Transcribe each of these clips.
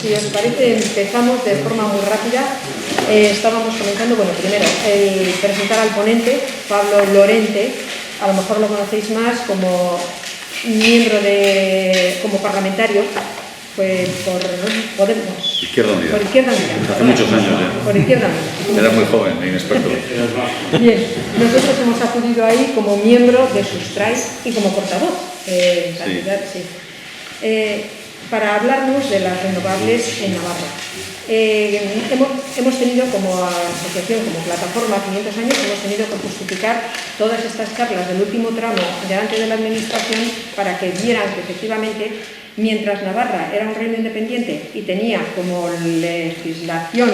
Si os parece, empezamos de forma muy rápida. Estábamos comentando, bueno, primero, presentar al ponente, Pablo Lorente. A lo mejor lo conocéis más como miembro como parlamentario, pues por Podemos. Izquierda Unida. Por Izquierda Unida. Hace muchos años ya. Por Izquierda Unida. Era muy joven, inexperto. Bien, nosotros hemos acudido ahí como miembro de Sustrai y como portavoz. Para hablarnos de las renovables en Navarra. Hemos tenido como asociación, como plataforma, 500 años, hemos tenido que justificar todas estas charlas del último tramo delante de la Administración para que vieran que efectivamente, mientras Navarra era un reino independiente y tenía como legislación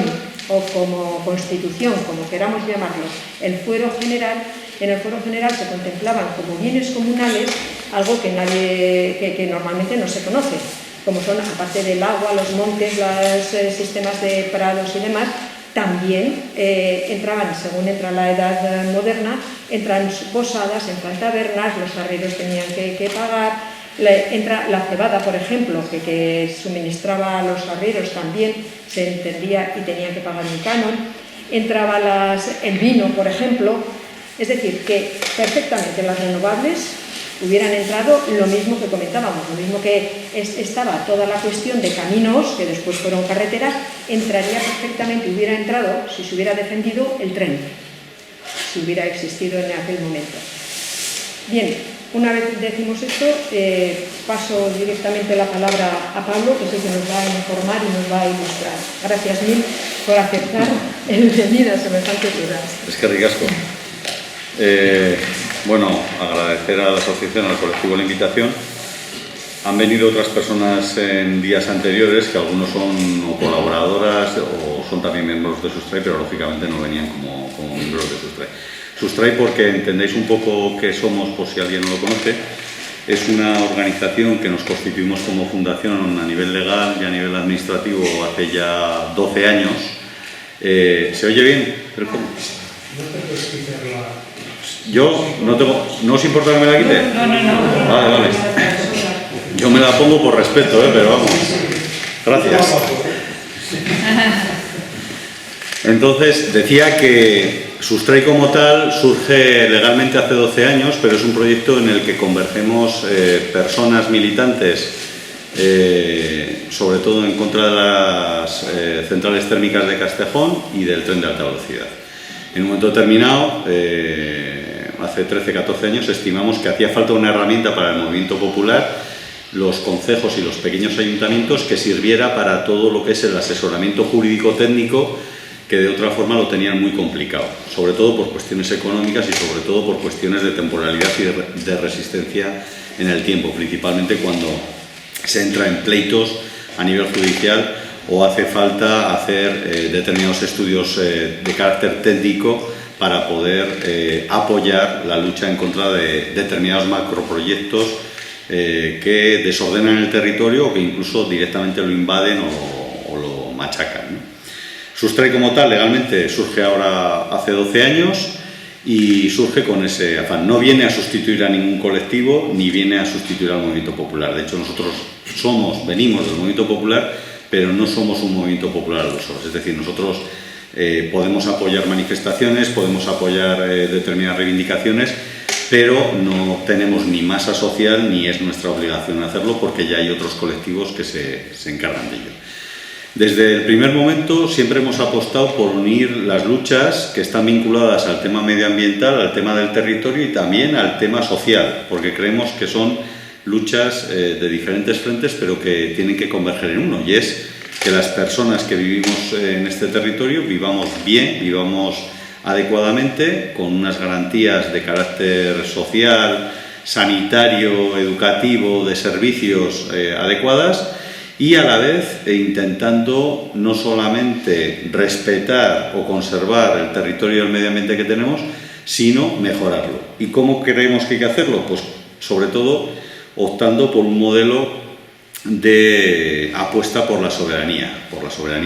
o como constitución, como queramos llamarlo, el fuero general, en el fuero general se contemplaban como bienes comunales algo que normalmente no se conoce, como son, aparte del agua, los montes, los sistemas de prados y demás, también entraban, según entra la edad moderna, entran posadas, entran tabernas, los arrieros tenían que pagar, entra la cebada, por ejemplo, que suministraba a los arrieros también se entendía y tenían que pagar un canon, entraba el vino, por ejemplo, es decir, que perfectamente las renovables hubieran entrado lo mismo que comentábamos, lo mismo que estaba toda la cuestión de caminos, que después fueron carreteras, entraría perfectamente, hubiera entrado, si se hubiera defendido, el tren, si hubiera existido en aquel momento. Bien, una vez decimos esto, paso directamente la palabra a Pablo, que es el que nos va a informar y nos va a ilustrar. Gracias mil por aceptar el venir a semejante ciudad. Es que ricasco. Bueno, agradecer a la asociación, al colectivo la invitación. Han venido otras personas en días anteriores, que algunos son o colaboradoras o son también miembros de Sustrai, pero lógicamente no venían como miembros de Sustrai. Sustrai, porque entendéis un poco qué somos, por si alguien no lo conoce, es una organización que nos constituimos como fundación a nivel legal y a nivel administrativo hace ya 12 años. ¿Se oye bien? Yo ¿no os importa que me la quite? No. Vale. Yo me la pongo por respeto, pero vamos. Gracias. Entonces, decía que Sustrai como tal surge legalmente hace 12 años, pero es un proyecto en el que convergemos personas militantes, sobre todo en contra de las centrales térmicas de Castejón y del tren de alta velocidad. En un momento determinado, hace 13-14 años, estimamos que hacía falta una herramienta para el movimiento popular, los concejos y los pequeños ayuntamientos, que sirviera para todo lo que es el asesoramiento jurídico-técnico, que de otra forma lo tenían muy complicado, sobre todo por cuestiones económicas y sobre todo por cuestiones de temporalidad y de resistencia en el tiempo, principalmente cuando se entra en pleitos a nivel judicial o hace falta hacer determinados estudios de carácter técnico para poder apoyar la lucha en contra de determinados macroproyectos que desordenan el territorio o que incluso directamente lo invaden o lo machacan, ¿no? Sustrai como tal legalmente surge ahora hace 12 años y surge con ese afán. No viene a sustituir a ningún colectivo ni viene a sustituir al movimiento popular. De hecho, nosotros venimos del movimiento popular, pero no somos un movimiento popular al uso. Es decir, nosotros podemos apoyar manifestaciones, podemos apoyar determinadas reivindicaciones, pero no tenemos ni masa social ni es nuestra obligación hacerlo porque ya hay otros colectivos que se encargan de ello. Desde el primer momento siempre hemos apostado por unir las luchas que están vinculadas al tema medioambiental, al tema del territorio y también al tema social, porque creemos que son luchas de diferentes frentes pero que tienen que converger en uno, y es que las personas que vivimos en este territorio vivamos bien, vivamos adecuadamente, con unas garantías de carácter social, sanitario, educativo, de servicios adecuadas, y a la vez intentando no solamente respetar o conservar el territorio y el medio ambiente que tenemos, sino mejorarlo. ¿Y cómo creemos que hay que hacerlo? Pues sobre todo optando por un modelo de apuesta por la soberanía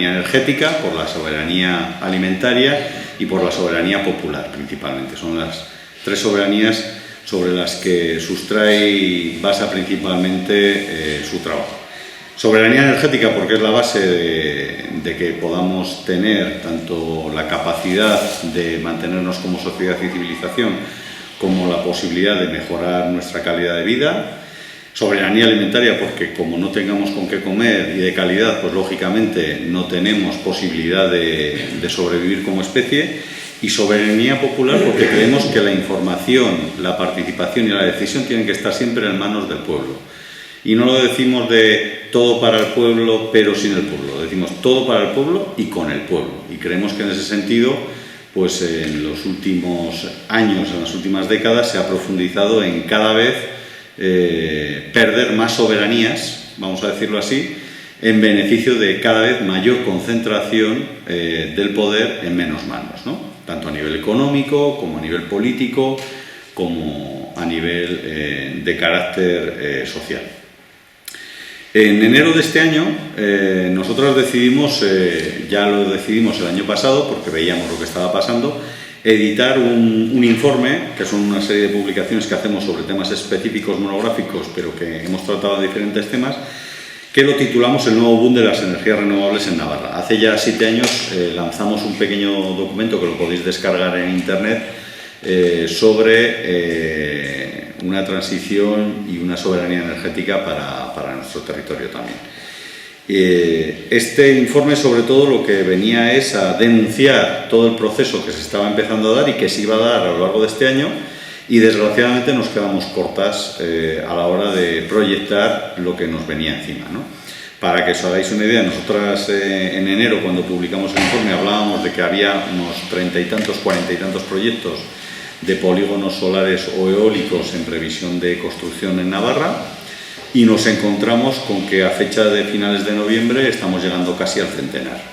energética, por la soberanía alimentaria y por la soberanía popular principalmente. Son las tres soberanías sobre las que Sustrai basa principalmente su trabajo. Soberanía energética porque es la base de que podamos tener tanto la capacidad de mantenernos como sociedad y civilización como la posibilidad de mejorar nuestra calidad de vida. Soberanía alimentaria porque como no tengamos con qué comer y de calidad, pues lógicamente no tenemos posibilidad de sobrevivir como especie. Y soberanía popular porque creemos que la información, la participación y la decisión tienen que estar siempre en manos del pueblo. Y no lo decimos de todo para el pueblo, pero sin el pueblo. Decimos todo para el pueblo y con el pueblo. Y creemos que en ese sentido, pues en los últimos años, en las últimas décadas, se ha profundizado en cada vez perder más soberanías, vamos a decirlo así, en beneficio de cada vez mayor concentración del poder en menos manos, ¿no? Tanto a nivel económico, como a nivel político, como a nivel de carácter social. En enero de este año, nosotros decidimos, ya lo decidimos el año pasado, porque veíamos lo que estaba pasando, editar un informe, que son una serie de publicaciones que hacemos sobre temas específicos monográficos, pero que hemos tratado de diferentes temas, que lo titulamos El nuevo boom de las energías renovables en Navarra. Hace ya 7 años lanzamos un pequeño documento que lo podéis descargar en internet sobre una transición y una soberanía energética para nuestro territorio también. Este informe sobre todo lo que venía es a denunciar todo el proceso que se estaba empezando a dar y que se iba a dar a lo largo de este año, y desgraciadamente nos quedamos cortas a la hora de proyectar lo que nos venía encima, ¿no? Para que os hagáis una idea, nosotras en enero, cuando publicamos el informe, hablábamos de que había unos 30 y tantos, 40 y tantos proyectos de polígonos solares o eólicos en previsión de construcción en Navarra, y nos encontramos con que a fecha de finales de noviembre estamos llegando casi al centenar.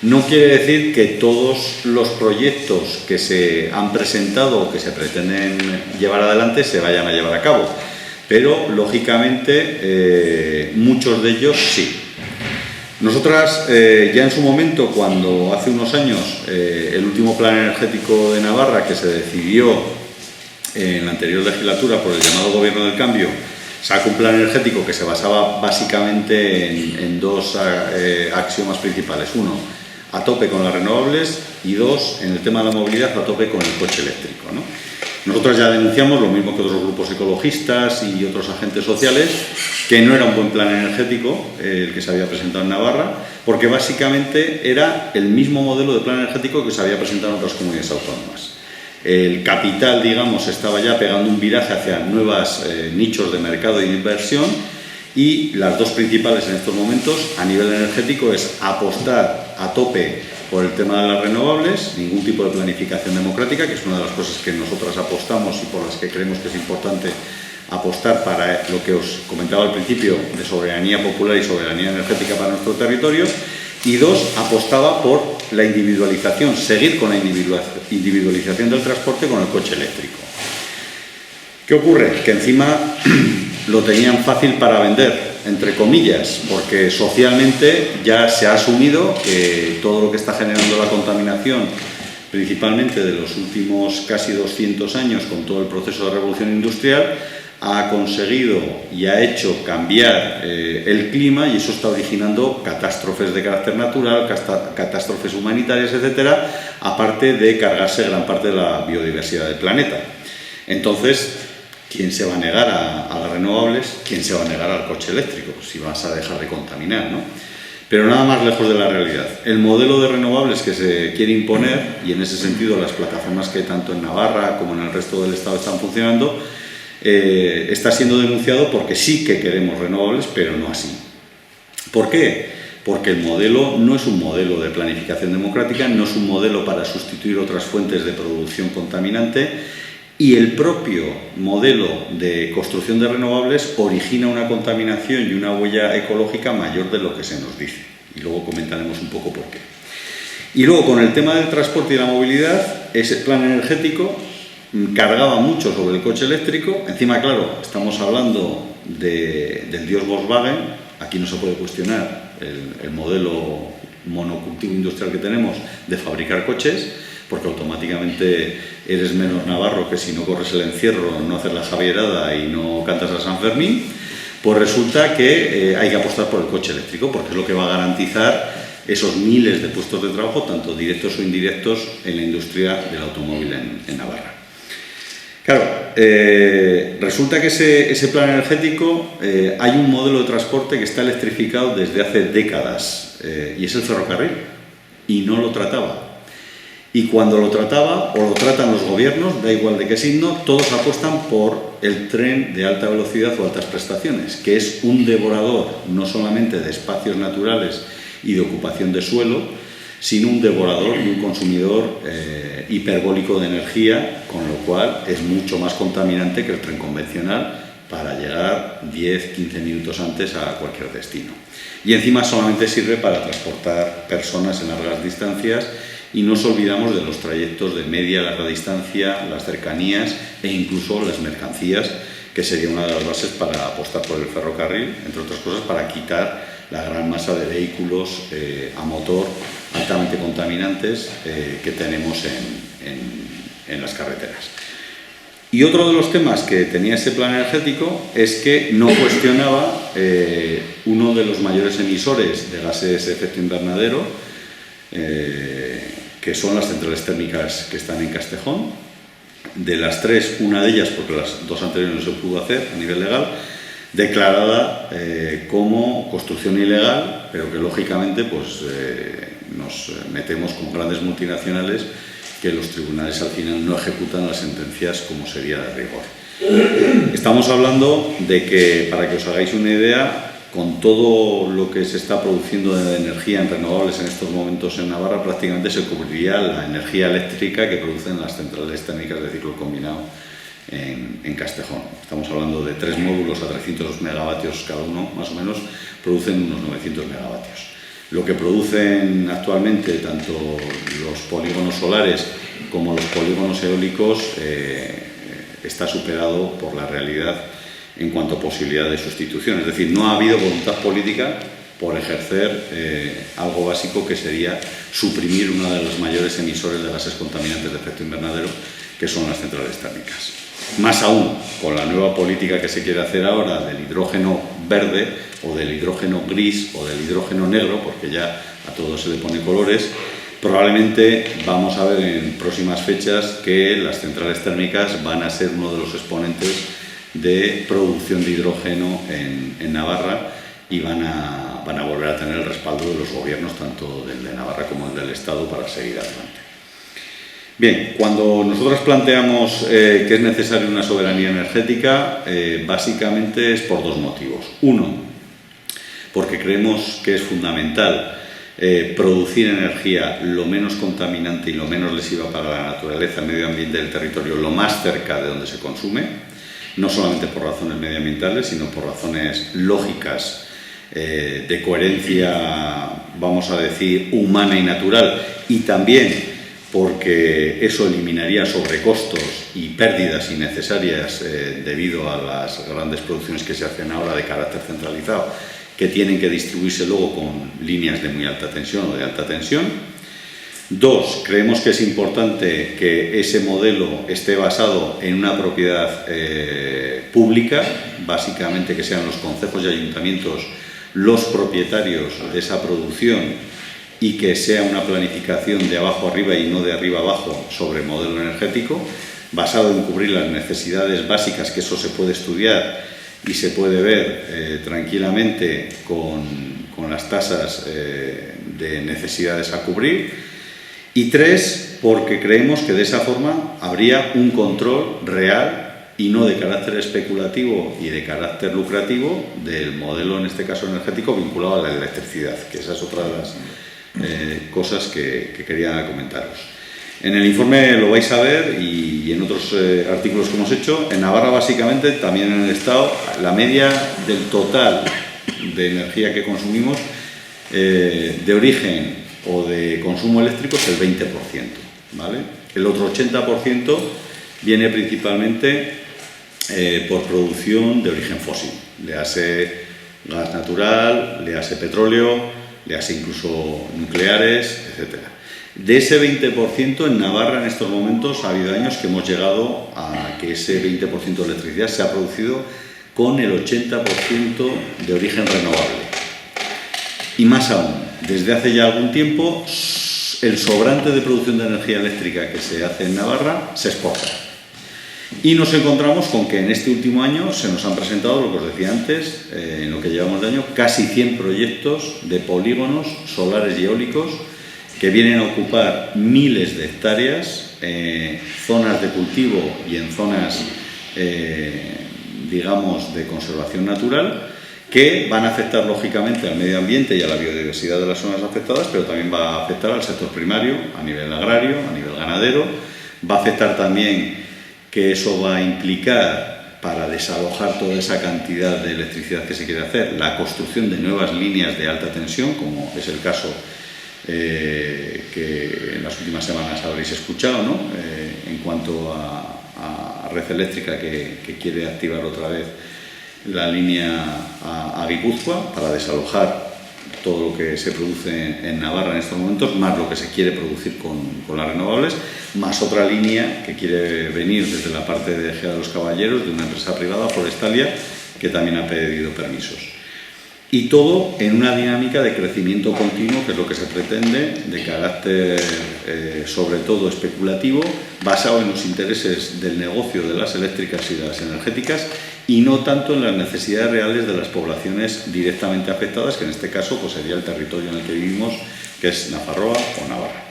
No quiere decir que todos los proyectos que se han presentado o que se pretenden llevar adelante se vayan a llevar a cabo, pero lógicamente muchos de ellos sí. Nosotras ya en su momento, cuando hace unos años el último plan energético de Navarra, que se decidió en la anterior legislatura por el llamado Gobierno del Cambio, sacó un plan energético que se basaba básicamente en dos axiomas principales. Uno, a tope con las renovables, y dos, en el tema de la movilidad, a tope con el coche eléctrico, ¿no? Nosotros ya denunciamos, lo mismo que otros grupos ecologistas y otros agentes sociales, que no era un buen plan energético el que se había presentado en Navarra, porque básicamente era el mismo modelo de plan energético que se había presentado en otras comunidades autónomas. El capital, digamos, estaba ya pegando un viraje hacia nuevos nichos de mercado y de inversión, y las dos principales en estos momentos a nivel energético es apostar a tope por el tema de las renovables, ningún tipo de planificación democrática, que es una de las cosas que nosotras apostamos y por las que creemos que es importante apostar para lo que os comentaba al principio de soberanía popular y soberanía energética para nuestro territorio. Y dos, apostaba por la individualización, seguir con la individualización del transporte con el coche eléctrico. ¿Qué ocurre? Que encima lo tenían fácil para vender, entre comillas, porque socialmente ya se ha asumido que todo lo que está generando la contaminación, principalmente de los últimos casi 200 años con todo el proceso de revolución industrial, ha conseguido y ha hecho cambiar el clima, y eso está originando catástrofes de carácter natural, catástrofes humanitarias, etcétera, aparte de cargarse gran parte de la biodiversidad del planeta. Entonces, ¿quién se va a negar a las renovables? ¿Quién se va a negar al coche eléctrico? Si vas a dejar de contaminar, ¿no? Pero nada más lejos de la realidad. El modelo de renovables que se quiere imponer, y en ese sentido las plataformas que tanto en Navarra como en el resto del Estado están funcionando, está siendo denunciado porque sí que queremos renovables, pero no así. ¿Por qué? Porque el modelo no es un modelo de planificación democrática, no es un modelo para sustituir otras fuentes de producción contaminante, y el propio modelo de construcción de renovables origina una contaminación y una huella ecológica mayor de lo que se nos dice. Y luego comentaremos un poco por qué. Y luego, con el tema del transporte y la movilidad, ese plan energético cargaba mucho sobre el coche eléctrico. Encima, claro, estamos hablando del dios Volkswagen. Aquí no se puede cuestionar el modelo monocultivo industrial que tenemos de fabricar coches, porque automáticamente eres menos navarro que si no corres el encierro, no haces la javierada y no cantas a San Fermín. Pues resulta que hay que apostar por el coche eléctrico, porque es lo que va a garantizar esos miles de puestos de trabajo, tanto directos o indirectos, en la industria del automóvil en Navarra. Claro, resulta que ese plan energético, hay un modelo de transporte que está electrificado desde hace décadas, y es el ferrocarril, y no lo trataba. Y cuando lo trataba, o lo tratan los gobiernos, da igual de qué signo, todos apuestan por el tren de alta velocidad o altas prestaciones, que es un devorador no solamente de espacios naturales y de ocupación de suelo, sino un devorador y un consumidor hiperbólico de energía, con lo cual es mucho más contaminante que el tren convencional para llegar 10-15 minutos antes a cualquier destino. Y encima solamente sirve para transportar personas en largas distancias, y no nos olvidamos de los trayectos de media a larga distancia, las cercanías e incluso las mercancías, que sería una de las bases para apostar por el ferrocarril, entre otras cosas para quitar la gran masa de vehículos a motor altamente contaminantes que tenemos en las carreteras. Y otro de los temas que tenía ese plan energético es que no cuestionaba uno de los mayores emisores de gases de efecto invernadero, que son las centrales térmicas que están en Castejón. De las tres, una de ellas, porque las dos anteriores no se pudo hacer a nivel legal, declarada como construcción ilegal, pero que lógicamente pues, nos metemos con grandes multinacionales que los tribunales al final no ejecutan las sentencias como sería de rigor. Estamos hablando de que, para que os hagáis una idea, con todo lo que se está produciendo de energía en renovables en estos momentos en Navarra, prácticamente se cubriría la energía eléctrica que producen las centrales térmicas de ciclo combinado en Castejón. Estamos hablando de 3 módulos a 300 megavatios cada uno, más o menos, producen unos 900 megavatios. Lo que producen actualmente tanto los polígonos solares como los polígonos eólicos está superado por la realidad en cuanto a posibilidad de sustitución. Es decir, no ha habido voluntad política por ejercer algo básico, que sería suprimir una de los mayores emisores de gases contaminantes de efecto invernadero, que son las centrales térmicas. Más aún, con la nueva política que se quiere hacer ahora del hidrógeno verde, o del hidrógeno gris, o del hidrógeno negro, porque ya a todo se le pone colores, probablemente vamos a ver en próximas fechas que las centrales térmicas van a ser uno de los exponentes de producción de hidrógeno en Navarra, y van a volver a tener el respaldo de los gobiernos, tanto del de Navarra como el del Estado, para seguir adelante. Bien, cuando nosotros planteamos que es necesaria una soberanía energética, básicamente es por 2 motivos. Uno, porque creemos que es fundamental producir energía lo menos contaminante y lo menos lesiva para la naturaleza, el medio ambiente del territorio, lo más cerca de donde se consume, no solamente por razones medioambientales, sino por razones lógicas, de coherencia, vamos a decir, humana y natural, y también porque eso eliminaría sobrecostos y pérdidas innecesarias debido a las grandes producciones que se hacen ahora de carácter centralizado, que tienen que distribuirse luego con líneas de muy alta tensión o de alta tensión. 2, creemos que es importante que ese modelo esté basado en una propiedad pública, básicamente que sean los concejos y ayuntamientos los propietarios de esa producción, y que sea una planificación de abajo arriba y no de arriba abajo sobre modelo energético, basado en cubrir las necesidades básicas, que eso se puede estudiar y se puede ver tranquilamente con las tasas de necesidades a cubrir. Y 3, porque creemos que de esa forma habría un control real y no de carácter especulativo y de carácter lucrativo del modelo, en este caso energético, vinculado a la electricidad, que esa es otra de las cosas que quería comentaros. En el informe lo vais a ver, y en otros artículos que hemos hecho. En Navarra, básicamente, también en el Estado, la media del total de energía que consumimos de origen o de consumo eléctrico es el 20%, ¿vale? El otro 80% viene principalmente por producción de origen fósil, le hace gas natural, le hace petróleo, le hace incluso nucleares, etc. De ese 20%, en Navarra en estos momentos ha habido años que hemos llegado a que ese 20% de electricidad se ha producido con el 80% de origen renovable. Y más aún, desde hace ya algún tiempo, el sobrante de producción de energía eléctrica que se hace en Navarra se exporta. Y nos encontramos con que en este último año se nos han presentado, lo que os decía antes, en lo que llevamos de año, casi 100 proyectos de polígonos solares y eólicos que vienen a ocupar miles de hectáreas, zonas de cultivo y en zonas, digamos, de conservación natural, que van a afectar lógicamente al medio ambiente y a la biodiversidad de las zonas afectadas, pero también va a afectar al sector primario, a nivel agrario, a nivel ganadero. Va a afectar también que eso va a implicar, para desalojar toda esa cantidad de electricidad que se quiere hacer, la construcción de nuevas líneas de alta tensión, como es el caso que en las últimas semanas habréis escuchado, ¿no? En cuanto a Red Eléctrica, que quiere activar otra vez la línea a Guipúzcoa para desalojar todo lo que se produce en Navarra en estos momentos, más lo que se quiere producir con las renovables, más otra línea que quiere venir desde la parte de Ejea de los Caballeros, de una empresa privada, Forestalia, que también ha pedido permisos. Y todo en una dinámica de crecimiento continuo, que es lo que se pretende, de carácter sobre todo especulativo, basado en los intereses del negocio de las eléctricas y de las energéticas, y no tanto en las necesidades reales de las poblaciones directamente afectadas, que en este caso pues sería el territorio en el que vivimos, que es Nafarroa o Navarra.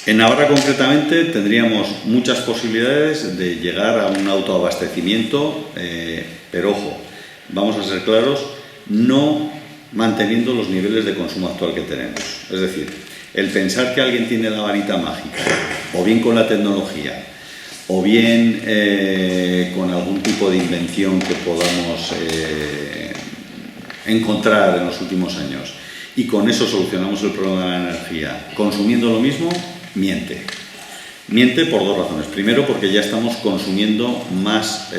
En Navarra concretamente tendríamos muchas posibilidades de llegar a un autoabastecimiento, pero ojo, vamos a ser claros, no manteniendo los niveles de consumo actual que tenemos. Es decir, el pensar que alguien tiene la varita mágica, o bien con la tecnología, o bien con algún tipo de invención que podamos encontrar en los últimos años, y con eso solucionamos el problema de la energía, consumiendo lo mismo, miente. Miente por dos razones. Primero, porque ya estamos consumiendo más,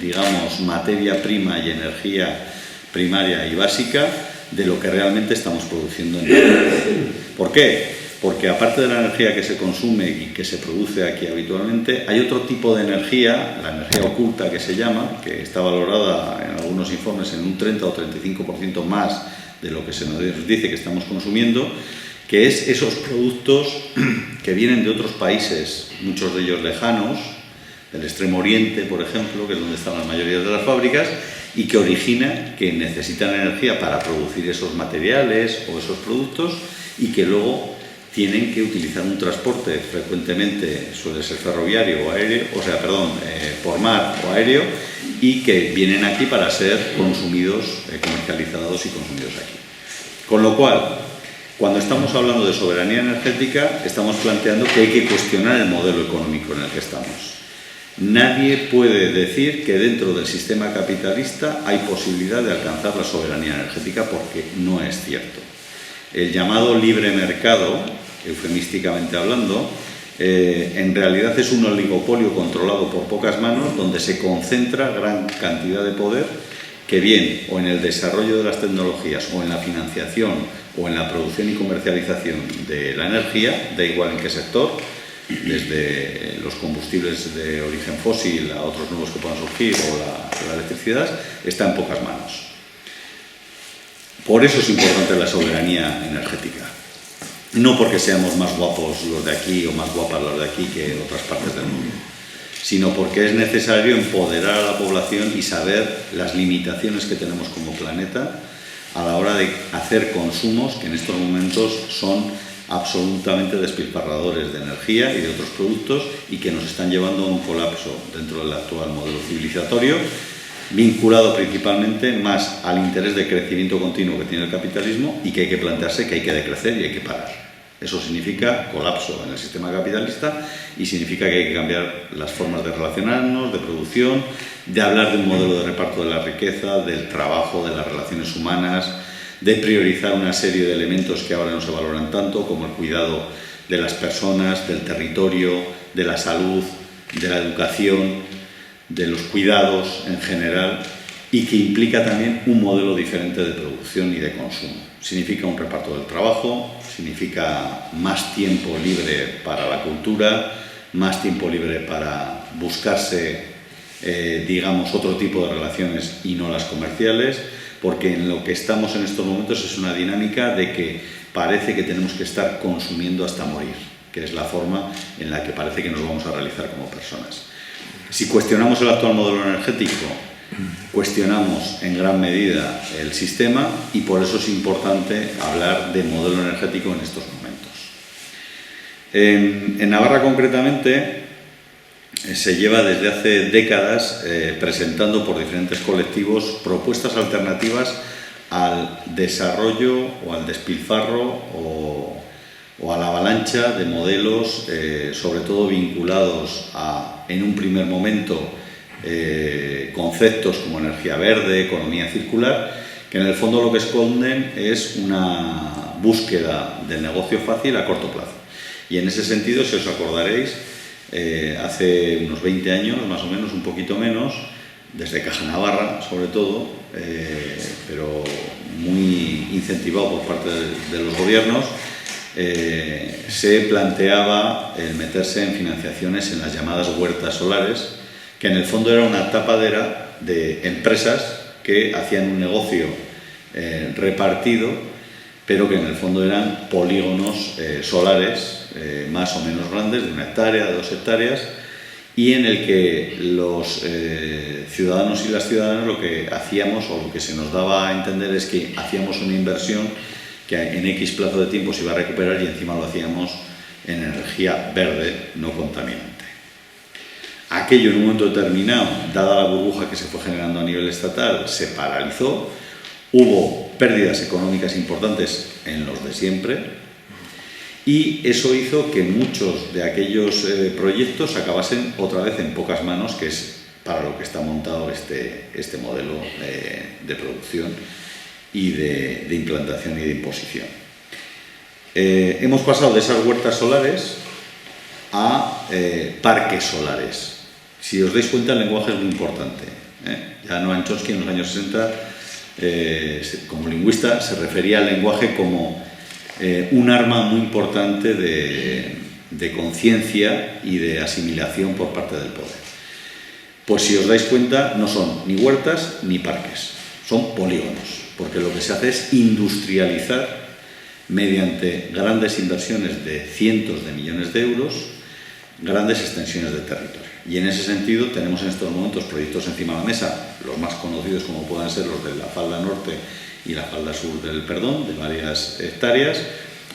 digamos, materia prima y energía primaria y básica de lo que realmente estamos produciendo en el mundo. ¿Por qué? Porque aparte de la energía que se consume y que se produce aquí habitualmente, hay otro tipo de energía, la energía oculta que se llama, que está valorada en algunos informes en un 30 o 35% más de lo que se nos dice que estamos consumiendo, que es esos productos que vienen de otros países, muchos de ellos lejanos, del Extremo Oriente, por ejemplo, que es donde están las mayorías de las fábricas, y que origina que necesitan energía para producir esos materiales o esos productos, y que luego tienen que utilizar un transporte, frecuentemente suele ser ferroviario o aéreo, por mar o aéreo, y que vienen aquí para ser consumidos, comercializados y consumidos aquí. Con lo cual, cuando estamos hablando de soberanía energética, estamos planteando que hay que cuestionar el modelo económico en el que estamos. Nadie puede decir que dentro del sistema capitalista hay posibilidad de alcanzar la soberanía energética, porque no es cierto. El llamado libre mercado, eufemísticamente hablando, en realidad es un oligopolio controlado por pocas manos, donde se concentra gran cantidad de poder que bien o en el desarrollo de las tecnologías o en la financiación o en la producción y comercialización de la energía, da igual en qué sector, desde los combustibles de origen fósil a otros nuevos que puedan surgir o la electricidad, está en pocas manos. Por eso es importante la soberanía energética. No porque seamos más guapos los de aquí o más guapas los de aquí que en otras partes del mundo, sino porque es necesario empoderar a la población y saber las limitaciones que tenemos como planeta a la hora de hacer consumos que en estos momentos son absolutamente despilfarradores de energía y de otros productos, y que nos están llevando a un colapso dentro del actual modelo civilizatorio, vinculado principalmente más al interés de crecimiento continuo que tiene el capitalismo, y que hay que plantearse que hay que decrecer y hay que parar. Eso significa colapso en el sistema capitalista, y significa que hay que cambiar las formas de relacionarnos, de producción, de hablar de un modelo de reparto de la riqueza, del trabajo, de las relaciones humanas, de priorizar una serie de elementos que ahora no se valoran tanto, como el cuidado de las personas, del territorio, de la salud, de la educación, de los cuidados en general, y que implica también un modelo diferente de producción y de consumo. Significa un reparto del trabajo, significa más tiempo libre para la cultura, más tiempo libre para buscarse digamos, otro tipo de relaciones y no las comerciales, porque en lo que estamos en estos momentos es una dinámica de que parece que tenemos que estar consumiendo hasta morir, que es la forma en la que parece que nos vamos a realizar como personas. Si cuestionamos el actual modelo energético, cuestionamos en gran medida el sistema, y por eso es importante hablar de modelo energético en estos momentos. En Navarra, concretamente, se lleva desde hace décadas presentando por diferentes colectivos propuestas alternativas al desarrollo o al despilfarro o a la avalancha de modelos, sobre todo vinculados a, en un primer momento, conceptos como energía verde, economía circular, que en el fondo lo que esconden es una búsqueda del negocio fácil a corto plazo. Y en ese sentido, si os acordaréis, hace unos 20 años, más o menos, un poquito menos, desde Caja Navarra, sobre todo, pero muy incentivado por parte de los gobiernos, se planteaba el meterse en financiaciones en las llamadas huertas solares, que en el fondo era una tapadera de empresas que hacían un negocio repartido, pero que en el fondo eran polígonos solares más o menos grandes, de 1 hectárea, de 2 hectáreas, y en el que los ciudadanos y las ciudadanas lo que hacíamos, o lo que se nos daba a entender, es que hacíamos una inversión que en X plazo de tiempo se iba a recuperar, y encima lo hacíamos en energía verde, no contaminante. Aquello en un momento determinado, dada la burbuja que se fue generando a nivel estatal, se paralizó, hubo pérdidas económicas importantes en los de siempre, y eso hizo que muchos de aquellos proyectos acabasen otra vez en pocas manos, que es para lo que está montado este modelo de producción y de implantación y de imposición. Hemos pasado de esas huertas solares a parques solares. Si os dais cuenta, el lenguaje es muy importante. Ya Noam Chomsky en los años 60, como lingüista, se refería al lenguaje como un arma muy importante de conciencia y de asimilación por parte del poder. Pues si os dais cuenta, no son ni huertas ni parques, son polígonos, porque lo que se hace es industrializar mediante grandes inversiones de cientos de millones de euros, grandes extensiones de territorio. Y en ese sentido tenemos en estos momentos proyectos encima de la mesa, los más conocidos como puedan ser los de la falda norte y la falda sur del Perdón, de varias hectáreas,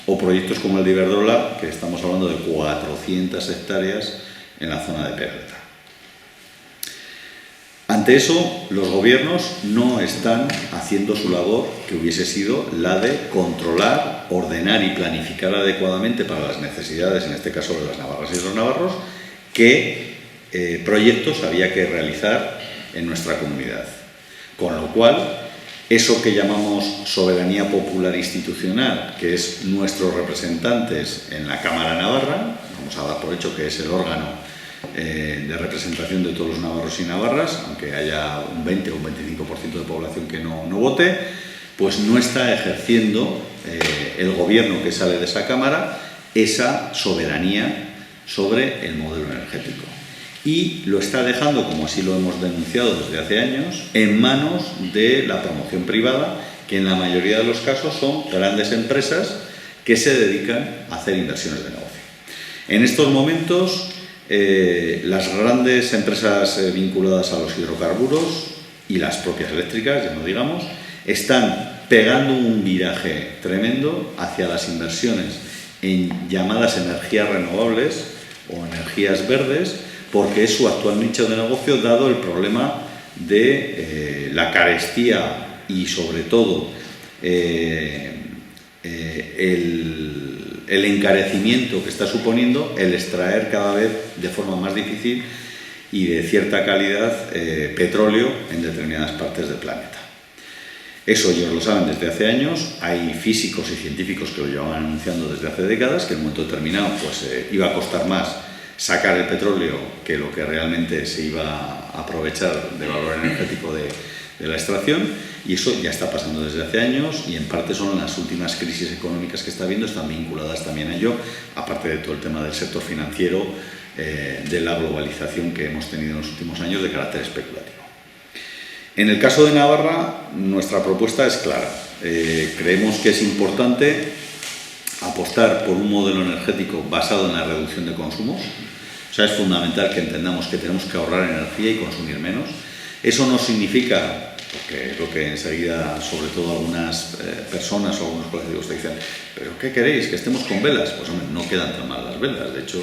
o proyectos como el de Iberdrola, que estamos hablando de 400 hectáreas en la zona de Peralta. Ante eso, los gobiernos no están haciendo su labor, que hubiese sido la de controlar, ordenar y planificar adecuadamente para las necesidades, en este caso de las navarras y los navarros, qué proyectos había que realizar en nuestra comunidad. Con lo cual, eso que llamamos soberanía popular institucional, que es nuestros representantes en la Cámara Navarra, vamos a dar por hecho que es el órgano de representación de todos los navarros y navarras, aunque haya un 20 o un 25% de población que no vote, pues no está ejerciendo el gobierno que sale de esa Cámara esa soberanía sobre el modelo energético. Y lo está dejando, como así lo hemos denunciado desde hace años, en manos de la promoción privada, que en la mayoría de los casos son grandes empresas que se dedican a hacer inversiones de negocio. En estos momentos, las grandes empresas vinculadas a los hidrocarburos y las propias eléctricas, ya no digamos, están pegando un viraje tremendo hacia las inversiones en llamadas energías renovables o energías verdes, porque es su actual nicho de negocio, dado el problema de la carestía y, sobre todo, el encarecimiento que está suponiendo el extraer cada vez de forma más difícil y de cierta calidad petróleo en determinadas partes del planeta. Eso ellos lo saben desde hace años, hay físicos y científicos que lo llevaban anunciando desde hace décadas, que en un momento determinado pues, iba a costar más sacar el petróleo que lo que realmente se iba a aprovechar de valor energético de la extracción, Y eso ya está pasando desde hace años y en parte son las últimas crisis económicas que está habiendo, están vinculadas también a ello, aparte de todo el tema del sector financiero, de la globalización que hemos tenido en los últimos años de carácter especulativo. En el caso de Navarra, nuestra propuesta es clara. Creemos que es importante apostar por un modelo energético basado en la reducción de consumos. O sea, es fundamental que entendamos que tenemos que ahorrar energía y consumir menos. Eso no significa, porque es lo que enseguida, sobre todo algunas personas o algunos colectivos te dicen, ¿pero qué queréis? ¿Que estemos con velas? Pues hombre, no quedan tan mal las velas. De hecho,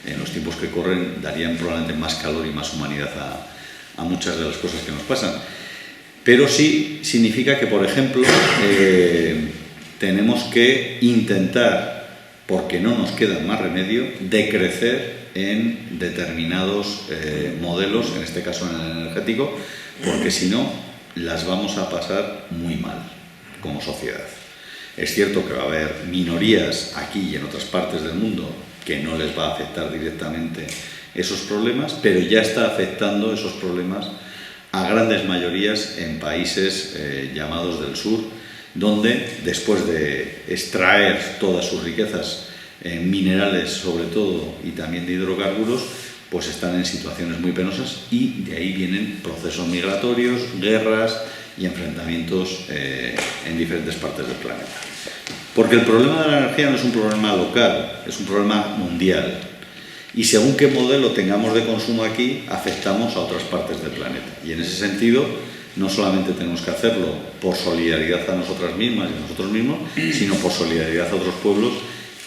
en los tiempos que corren darían probablemente más calor y más humanidad a muchas de las cosas que nos pasan. Pero sí significa que, por ejemplo, tenemos que intentar, porque no nos queda más remedio, decrecer en determinados modelos, en este caso en el energético, porque si no, las vamos a pasar muy mal como sociedad. Es cierto que va a haber minorías aquí y en otras partes del mundo que no les va a afectar directamente esos problemas, pero ya está afectando esos problemas a grandes mayorías en países llamados del sur, donde después de extraer todas sus riquezas en minerales sobre todo y también de hidrocarburos, pues están en situaciones muy penosas y de ahí vienen procesos migratorios, guerras y enfrentamientos en diferentes partes del planeta. Porque el problema de la energía no es un problema local, es un problema mundial. Y según qué modelo tengamos de consumo aquí, afectamos a otras partes del planeta. Y en ese sentido, no solamente tenemos que hacerlo por solidaridad a nosotras mismas y a nosotros mismos, sino por solidaridad a otros pueblos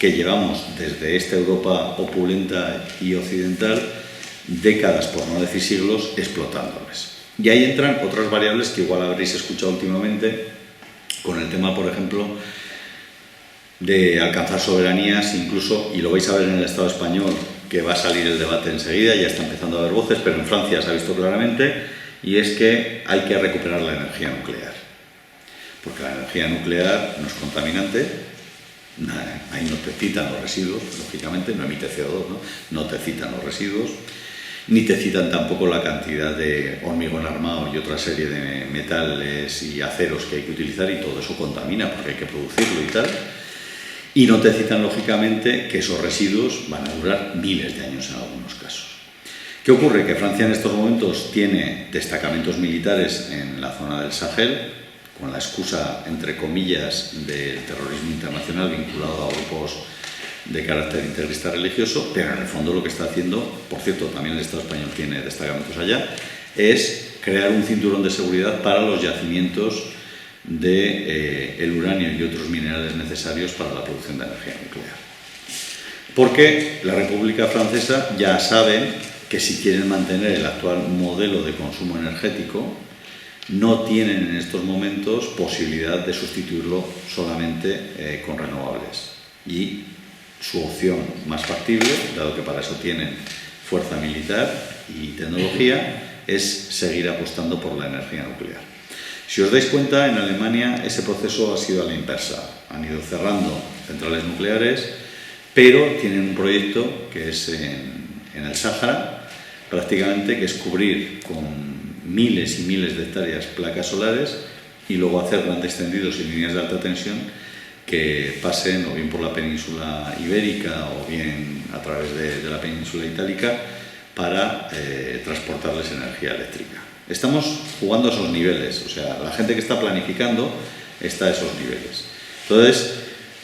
que llevamos desde esta Europa opulenta y occidental décadas, por no decir siglos, explotándoles. Y ahí entran otras variables que igual habréis escuchado últimamente con el tema, por ejemplo, de alcanzar soberanías, incluso, y lo vais a ver en el Estado español, que va a salir el debate enseguida, ya está empezando a haber voces, pero en Francia se ha visto claramente, y es que hay que recuperar la energía nuclear. Porque la energía nuclear no es contaminante, ahí no te citan los residuos, lógicamente, no emite CO2, no te citan los residuos, ni te citan tampoco la cantidad de hormigón armado y otra serie de metales y aceros que hay que utilizar, y todo eso contamina porque hay que producirlo y tal. Y no te citan, lógicamente, que esos residuos van a durar miles de años en algunos casos. ¿Qué ocurre? Que Francia en estos momentos tiene destacamentos militares en la zona del Sahel, con la excusa, entre comillas, del terrorismo internacional vinculado a grupos de carácter integrista religioso, pero en el fondo lo que está haciendo, por cierto, también el Estado español tiene destacamentos allá, es crear un cinturón de seguridad para los yacimientos del uranio y otros minerales necesarios para la producción de energía nuclear. Porque la República Francesa ya sabe que si quieren mantener el actual modelo de consumo energético, no tienen en estos momentos posibilidad de sustituirlo solamente con renovables. Y su opción más factible, dado que para eso tienen fuerza militar y tecnología, es seguir apostando por la energía nuclear. Si os dais cuenta, en Alemania ese proceso ha sido a la inversa. Han ido cerrando centrales nucleares, pero tienen un proyecto que es en el Sáhara, prácticamente, que es cubrir con miles y miles de hectáreas placas solares y luego hacer grandes tendidos y líneas de alta tensión que pasen o bien por la península ibérica o bien a través de la península itálica para transportarles energía eléctrica. Estamos jugando a esos niveles, o sea, la gente que está planificando está a esos niveles. Entonces,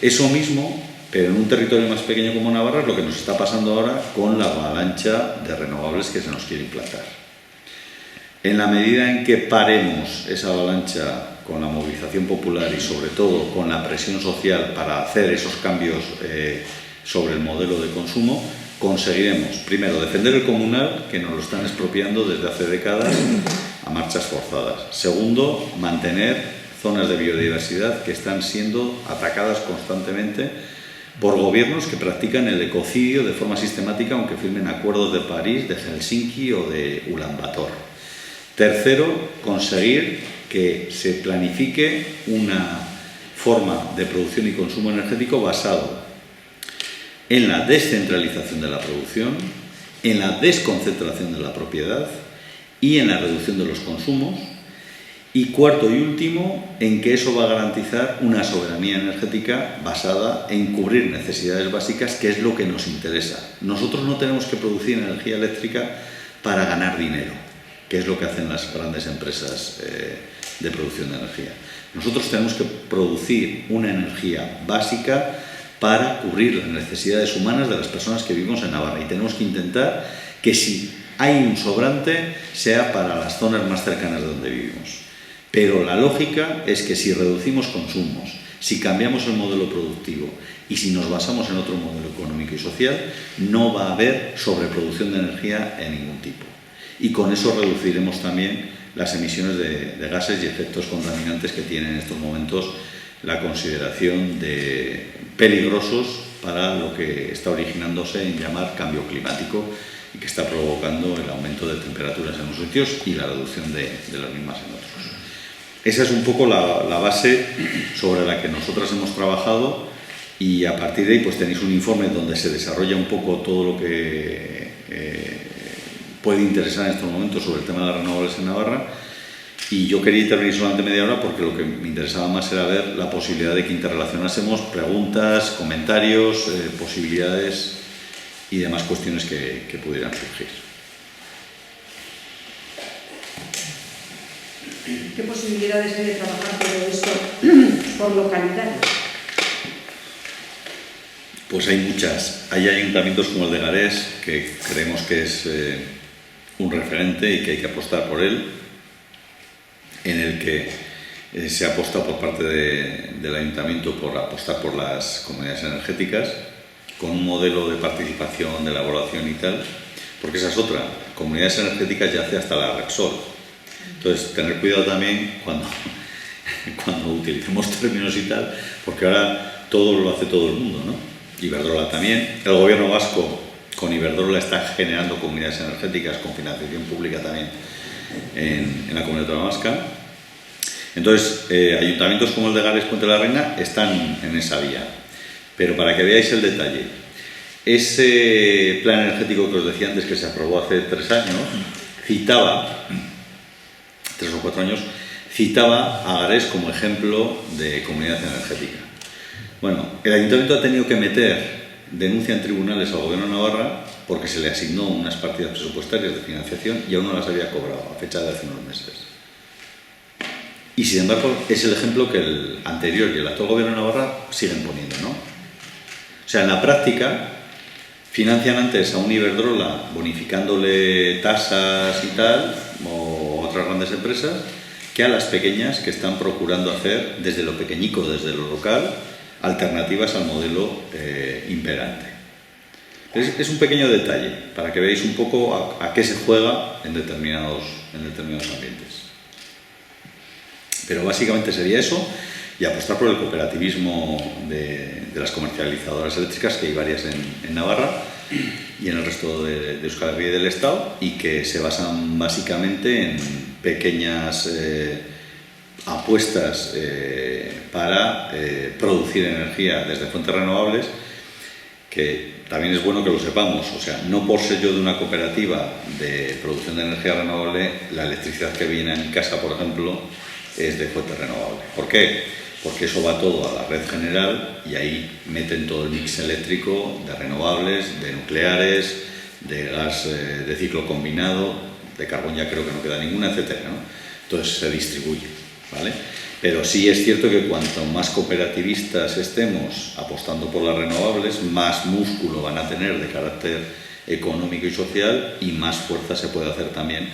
eso mismo, pero en un territorio más pequeño como Navarra, es lo que nos está pasando ahora con la avalancha de renovables que se nos quiere implantar. En la medida en que paremos esa avalancha con la movilización popular y sobre todo con la presión social para hacer esos cambios sobre el modelo de consumo, conseguiremos, primero, defender el comunal, que nos lo están expropiando desde hace décadas a marchas forzadas. Segundo, mantener zonas de biodiversidad que están siendo atacadas constantemente por gobiernos que practican el ecocidio de forma sistemática, aunque firmen acuerdos de París, de Helsinki o de Ulan Bator. Tercero, conseguir que se planifique una forma de producción y consumo energético basado en la descentralización de la producción, en la desconcentración de la propiedad y en la reducción de los consumos, Y cuarto y último, en que eso va a garantizar una soberanía energética basada en cubrir necesidades básicas, que es lo que nos interesa. Nosotros no tenemos que producir energía eléctrica para ganar dinero, que es lo que hacen las grandes empresas de producción de energía. Nosotros tenemos que producir una energía básica para cubrir las necesidades humanas de las personas que vivimos en Navarra, y tenemos que intentar que si hay un sobrante sea para las zonas más cercanas de donde vivimos. Pero la lógica es que si reducimos consumos, si cambiamos el modelo productivo y si nos basamos en otro modelo económico y social, no va a haber sobreproducción de energía en ningún tipo. Y con eso reduciremos también las emisiones de gases y efectos contaminantes que tiene en estos momentos la consideración de peligrosos para lo que está originándose en llamar cambio climático y que está provocando el aumento de temperaturas en unos sitios y la reducción de las mismas en otros. Esa es un poco la base sobre la que nosotras hemos trabajado, y a partir de ahí pues tenéis un informe donde se desarrolla un poco todo lo que puede interesar en estos momentos sobre el tema de las renovables en Navarra. Y yo quería intervenir solamente media hora porque lo que me interesaba más era ver la posibilidad de que interrelacionásemos preguntas, comentarios, posibilidades y demás cuestiones que pudieran surgir. ¿Qué posibilidades hay de trabajar todo esto por localidades? Pues hay muchas. Hay ayuntamientos como el de Garés, que creemos que es un referente y que hay que apostar por él, en el que se aposta por parte del ayuntamiento por apostar por las comunidades energéticas, con un modelo de participación, de elaboración y tal, porque esa es otra. Comunidades energéticas ya hace hasta la Repsol. Entonces, tener cuidado también cuando utilicemos términos y tal, porque ahora todo lo hace todo el mundo, ¿no? Iberdrola también. El gobierno vasco con Iberdrola está generando comunidades energéticas con financiación pública también en la Comunidad Autónoma Vasca. Entonces, ayuntamientos como el de Garés, Puente de la Reina están en esa vía. Pero para que veáis el detalle, ese plan energético que os decía antes, que se aprobó hace 3 años, citaba 3 o 4 años, citaba a Garés como ejemplo de comunidad energética. Bueno, el ayuntamiento ha tenido que meter denuncia en tribunales al gobierno de Navarra porque se le asignó unas partidas presupuestarias de financiación y aún no las había cobrado a fecha de hace unos meses. Y sin embargo es el ejemplo que el anterior y el actual gobierno de Navarra siguen poniendo, ¿no? O sea, en la práctica financian antes a un Iberdrola bonificándole tasas y tal, o otras grandes empresas, que a las pequeñas que están procurando hacer desde lo pequeñico, desde lo local, alternativas al modelo imperante. Es un pequeño detalle para que veáis un poco a qué se juega en determinados ambientes. Pero básicamente sería eso, y apostar por el cooperativismo de las comercializadoras eléctricas, que hay varias en Navarra y en el resto de Euskal Herria y del Estado, y que se basan básicamente en pequeñas apuestas para producir energía desde fuentes renovables, que también es bueno que lo sepamos. O sea, no por ser yo de una cooperativa de producción de energía renovable, la electricidad que viene a mi casa, por ejemplo, es de fuente renovable. ¿Por qué? Porque eso va todo a la red general y ahí meten todo el mix eléctrico de renovables, de nucleares, de gas de ciclo combinado, de carbón ya creo que no queda ninguna, etcétera, ¿no? Entonces se distribuye, ¿vale? Pero sí es cierto que cuanto más cooperativistas estemos apostando por las renovables, más músculo van a tener de carácter económico y social, y más fuerza se puede hacer también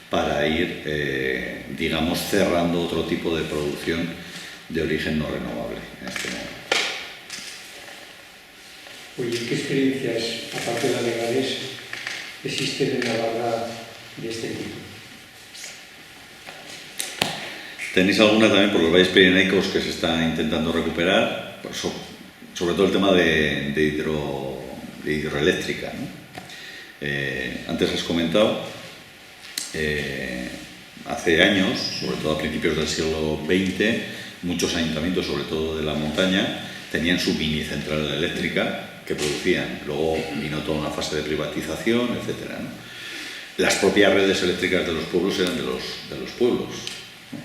para ir, digamos, cerrando otro tipo de producción de origen no renovable en este momento. Oye, ¿qué experiencias, aparte de las legales, existen en Navarra de este tipo? ¿Tenéis alguna también por los valles pirenaicos que se está intentando recuperar? Pues sobre todo el tema de hidroeléctrica, ¿no? Antes has comentado, hace años, sobre todo a principios del siglo XX, muchos ayuntamientos, sobre todo de la montaña, tenían su mini central eléctrica que producían. Luego vino toda una fase de privatización, etcétera, ¿no? Las propias redes eléctricas de los pueblos eran de los pueblos, ¿no?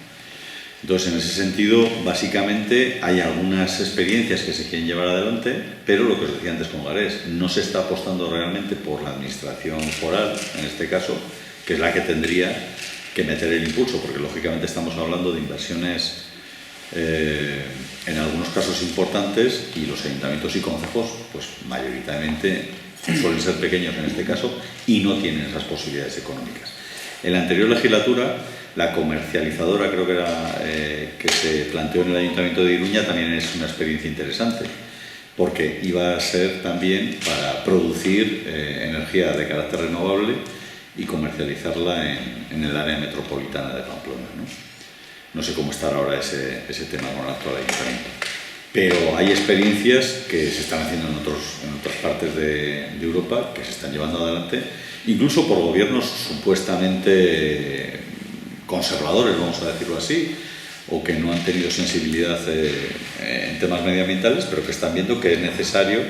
Entonces, en ese sentido, básicamente hay algunas experiencias que se quieren llevar adelante, pero lo que os decía antes con Garés, no se está apostando realmente por la administración foral, en este caso, que es la que tendría que meter el impulso, porque lógicamente estamos hablando de inversiones en algunos casos importantes, y los ayuntamientos y concejos, pues mayoritariamente suelen ser pequeños en este caso y no tienen esas posibilidades económicas. En la anterior legislatura, la comercializadora, creo que era que se planteó en el Ayuntamiento de Iruña, también es una experiencia interesante, porque iba a ser también para producir energía de carácter renovable y comercializarla en el área metropolitana de Pamplona, ¿no? No sé cómo estará ahora ese tema con el actual ayuntamiento. Pero hay experiencias que se están haciendo en otras partes de Europa, que se están llevando adelante, incluso por gobiernos supuestamente conservadores, vamos a decirlo así, o que no han tenido sensibilidad en temas medioambientales, pero que están viendo que es necesario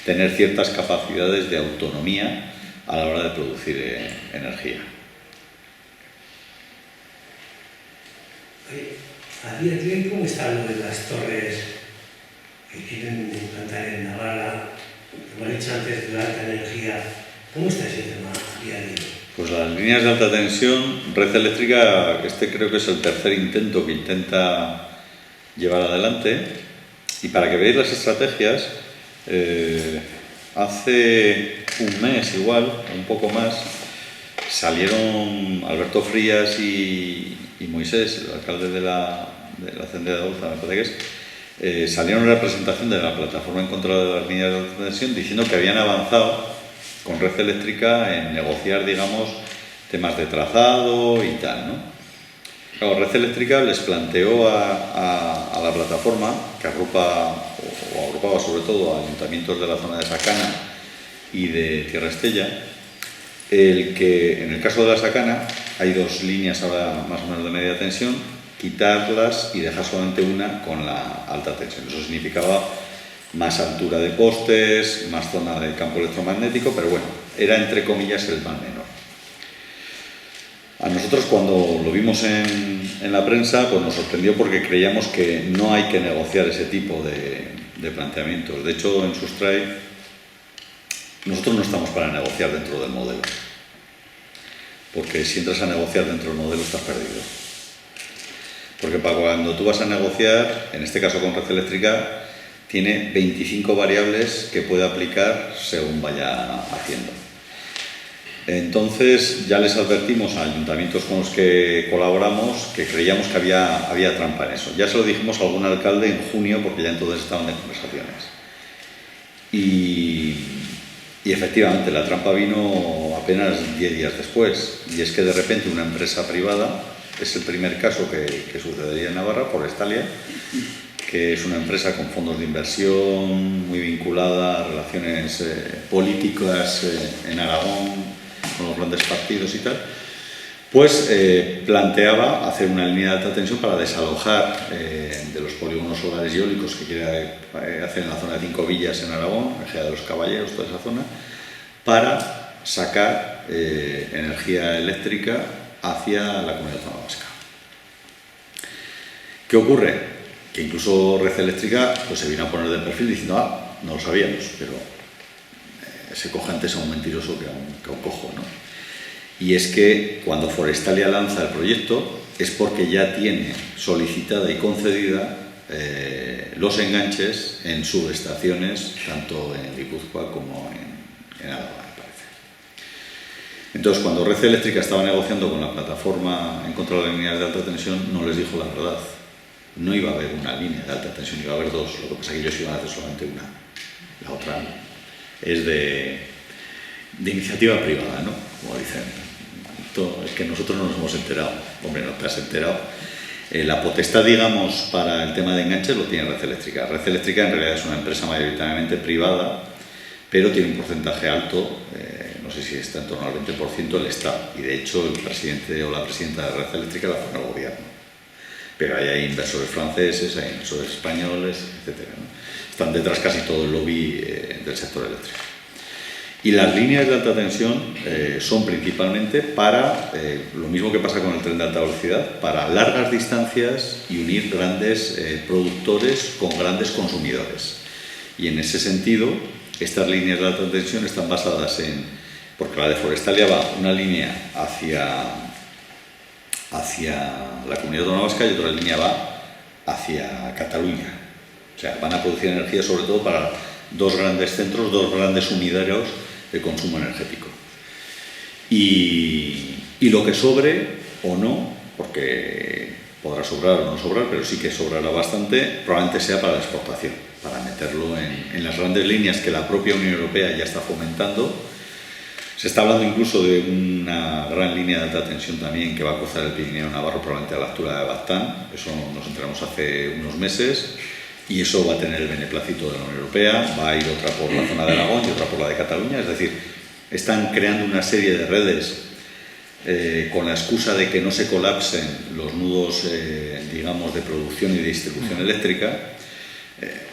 tener ciertas capacidades de autonomía a la hora de producir energía. A día de hoy, ¿cómo está lo de las torres que quieren implantar en Navarra? Como he dicho antes, de la alta energía, ¿cómo está ese tema a día de hoy? Pues las líneas de alta tensión, Red Eléctrica, creo que es el tercer intento que intenta llevar adelante. Y para que veáis las estrategias, hace un mes igual, un poco más, salieron Alberto Frías y Moisés, el alcalde de la Cendea de Auza, me parece que es, salieron en representación de la plataforma en contra de las líneas de alta tensión diciendo que habían avanzado con Red Eléctrica en negociar, digamos, temas de trazado y tal, ¿no? Claro, Red Eléctrica les planteó a la plataforma, que agrupaba sobre todo a ayuntamientos de la zona de Sacana y de Tierra Estella, el que en el caso de la Sacana hay dos líneas ahora más o menos de media tensión, quitarlas y dejar solamente una con la alta tensión. Eso significaba más altura de postes, más zona de campo electromagnético, pero bueno, era entre comillas el mal menor. A nosotros cuando lo vimos en la prensa, pues nos sorprendió porque creíamos que no hay que negociar ese tipo de planteamientos. De hecho, en Sustrai nosotros no estamos para negociar dentro del modelo, porque si entras a negociar dentro del modelo estás perdido. Porque para cuando tú vas a negociar, en este caso con Red Eléctrica, tiene 25 variables que puede aplicar según vaya haciendo. Entonces ya les advertimos a ayuntamientos con los que colaboramos que creíamos que había trampa en eso. Ya se lo dijimos a algún alcalde en junio, porque ya entonces estaban en conversaciones. Y efectivamente la trampa vino apenas 10 días después, y es que de repente una empresa privada, es el primer caso que sucedería en Navarra, Forestalia, que es una empresa con fondos de inversión muy vinculada a relaciones políticas en Aragón, con los grandes partidos y tal, pues planteaba hacer una línea de alta tensión para desalojar de los polígonos solares y eólicos que quiere hacer en la zona de Cinco Villas en Aragón, Ejea de los Caballeros, toda esa zona, para sacar energía eléctrica hacia la Comunidad Autónoma Vasca. ¿Qué ocurre? Que incluso Red Eléctrica pues, se vino a poner de perfil diciendo, no lo sabíamos, pero se coge antes a un mentiroso que a un cojo, ¿no? Y es que cuando Forestalia lanza el proyecto es porque ya tiene solicitada y concedida los enganches en subestaciones, tanto en Guipúzcoa como en Álava, me parece. Entonces, cuando Red Eléctrica estaba negociando con la plataforma en contra de las líneas de alta tensión, no les dijo la verdad. No iba a haber una línea de alta tensión, iba a haber dos. Lo que pasa es que ellos iban a hacer solamente una. La otra es de iniciativa privada, ¿no? Como dicen. Es que nosotros no nos hemos enterado. Hombre, no te has enterado. La potestad, digamos, para el tema de enganches lo tiene Red Eléctrica. Red Eléctrica en realidad es una empresa mayoritariamente privada, pero tiene un porcentaje alto, no sé si está en torno al 20% el Estado. Y de hecho el presidente o la presidenta de Red Eléctrica la pone el gobierno. Pero ahí hay inversores franceses, hay inversores españoles, etc., ¿no? Están detrás casi todo el lobby del sector eléctrico. Y las líneas de alta tensión son principalmente para, lo mismo que pasa con el tren de alta velocidad, para largas distancias y unir grandes productores con grandes consumidores. Y en ese sentido, estas líneas de alta tensión están basadas en, porque la de Forestalia va una línea hacia la Comunidad Autónoma Vasca y otra línea va hacia Cataluña. O sea, van a producir energía sobre todo para dos grandes centros, dos grandes sumideros de consumo energético. Y lo que sobre o no, porque podrá sobrar o no sobrar, pero sí que sobrará bastante, probablemente sea para la exportación, para meterlo en las grandes líneas que la propia Unión Europea ya está fomentando. Se está hablando incluso de una gran línea de alta tensión también que va a cruzar el Pirineo Navarro, probablemente a la altura de Baztán. Eso nos enteramos hace unos meses. Y eso va a tener el beneplácito de la Unión Europea, va a ir otra por la zona de Aragón y otra por la de Cataluña. Es decir, están creando una serie de redes con la excusa de que no se colapsen los nudos, digamos, de producción y de distribución eléctrica.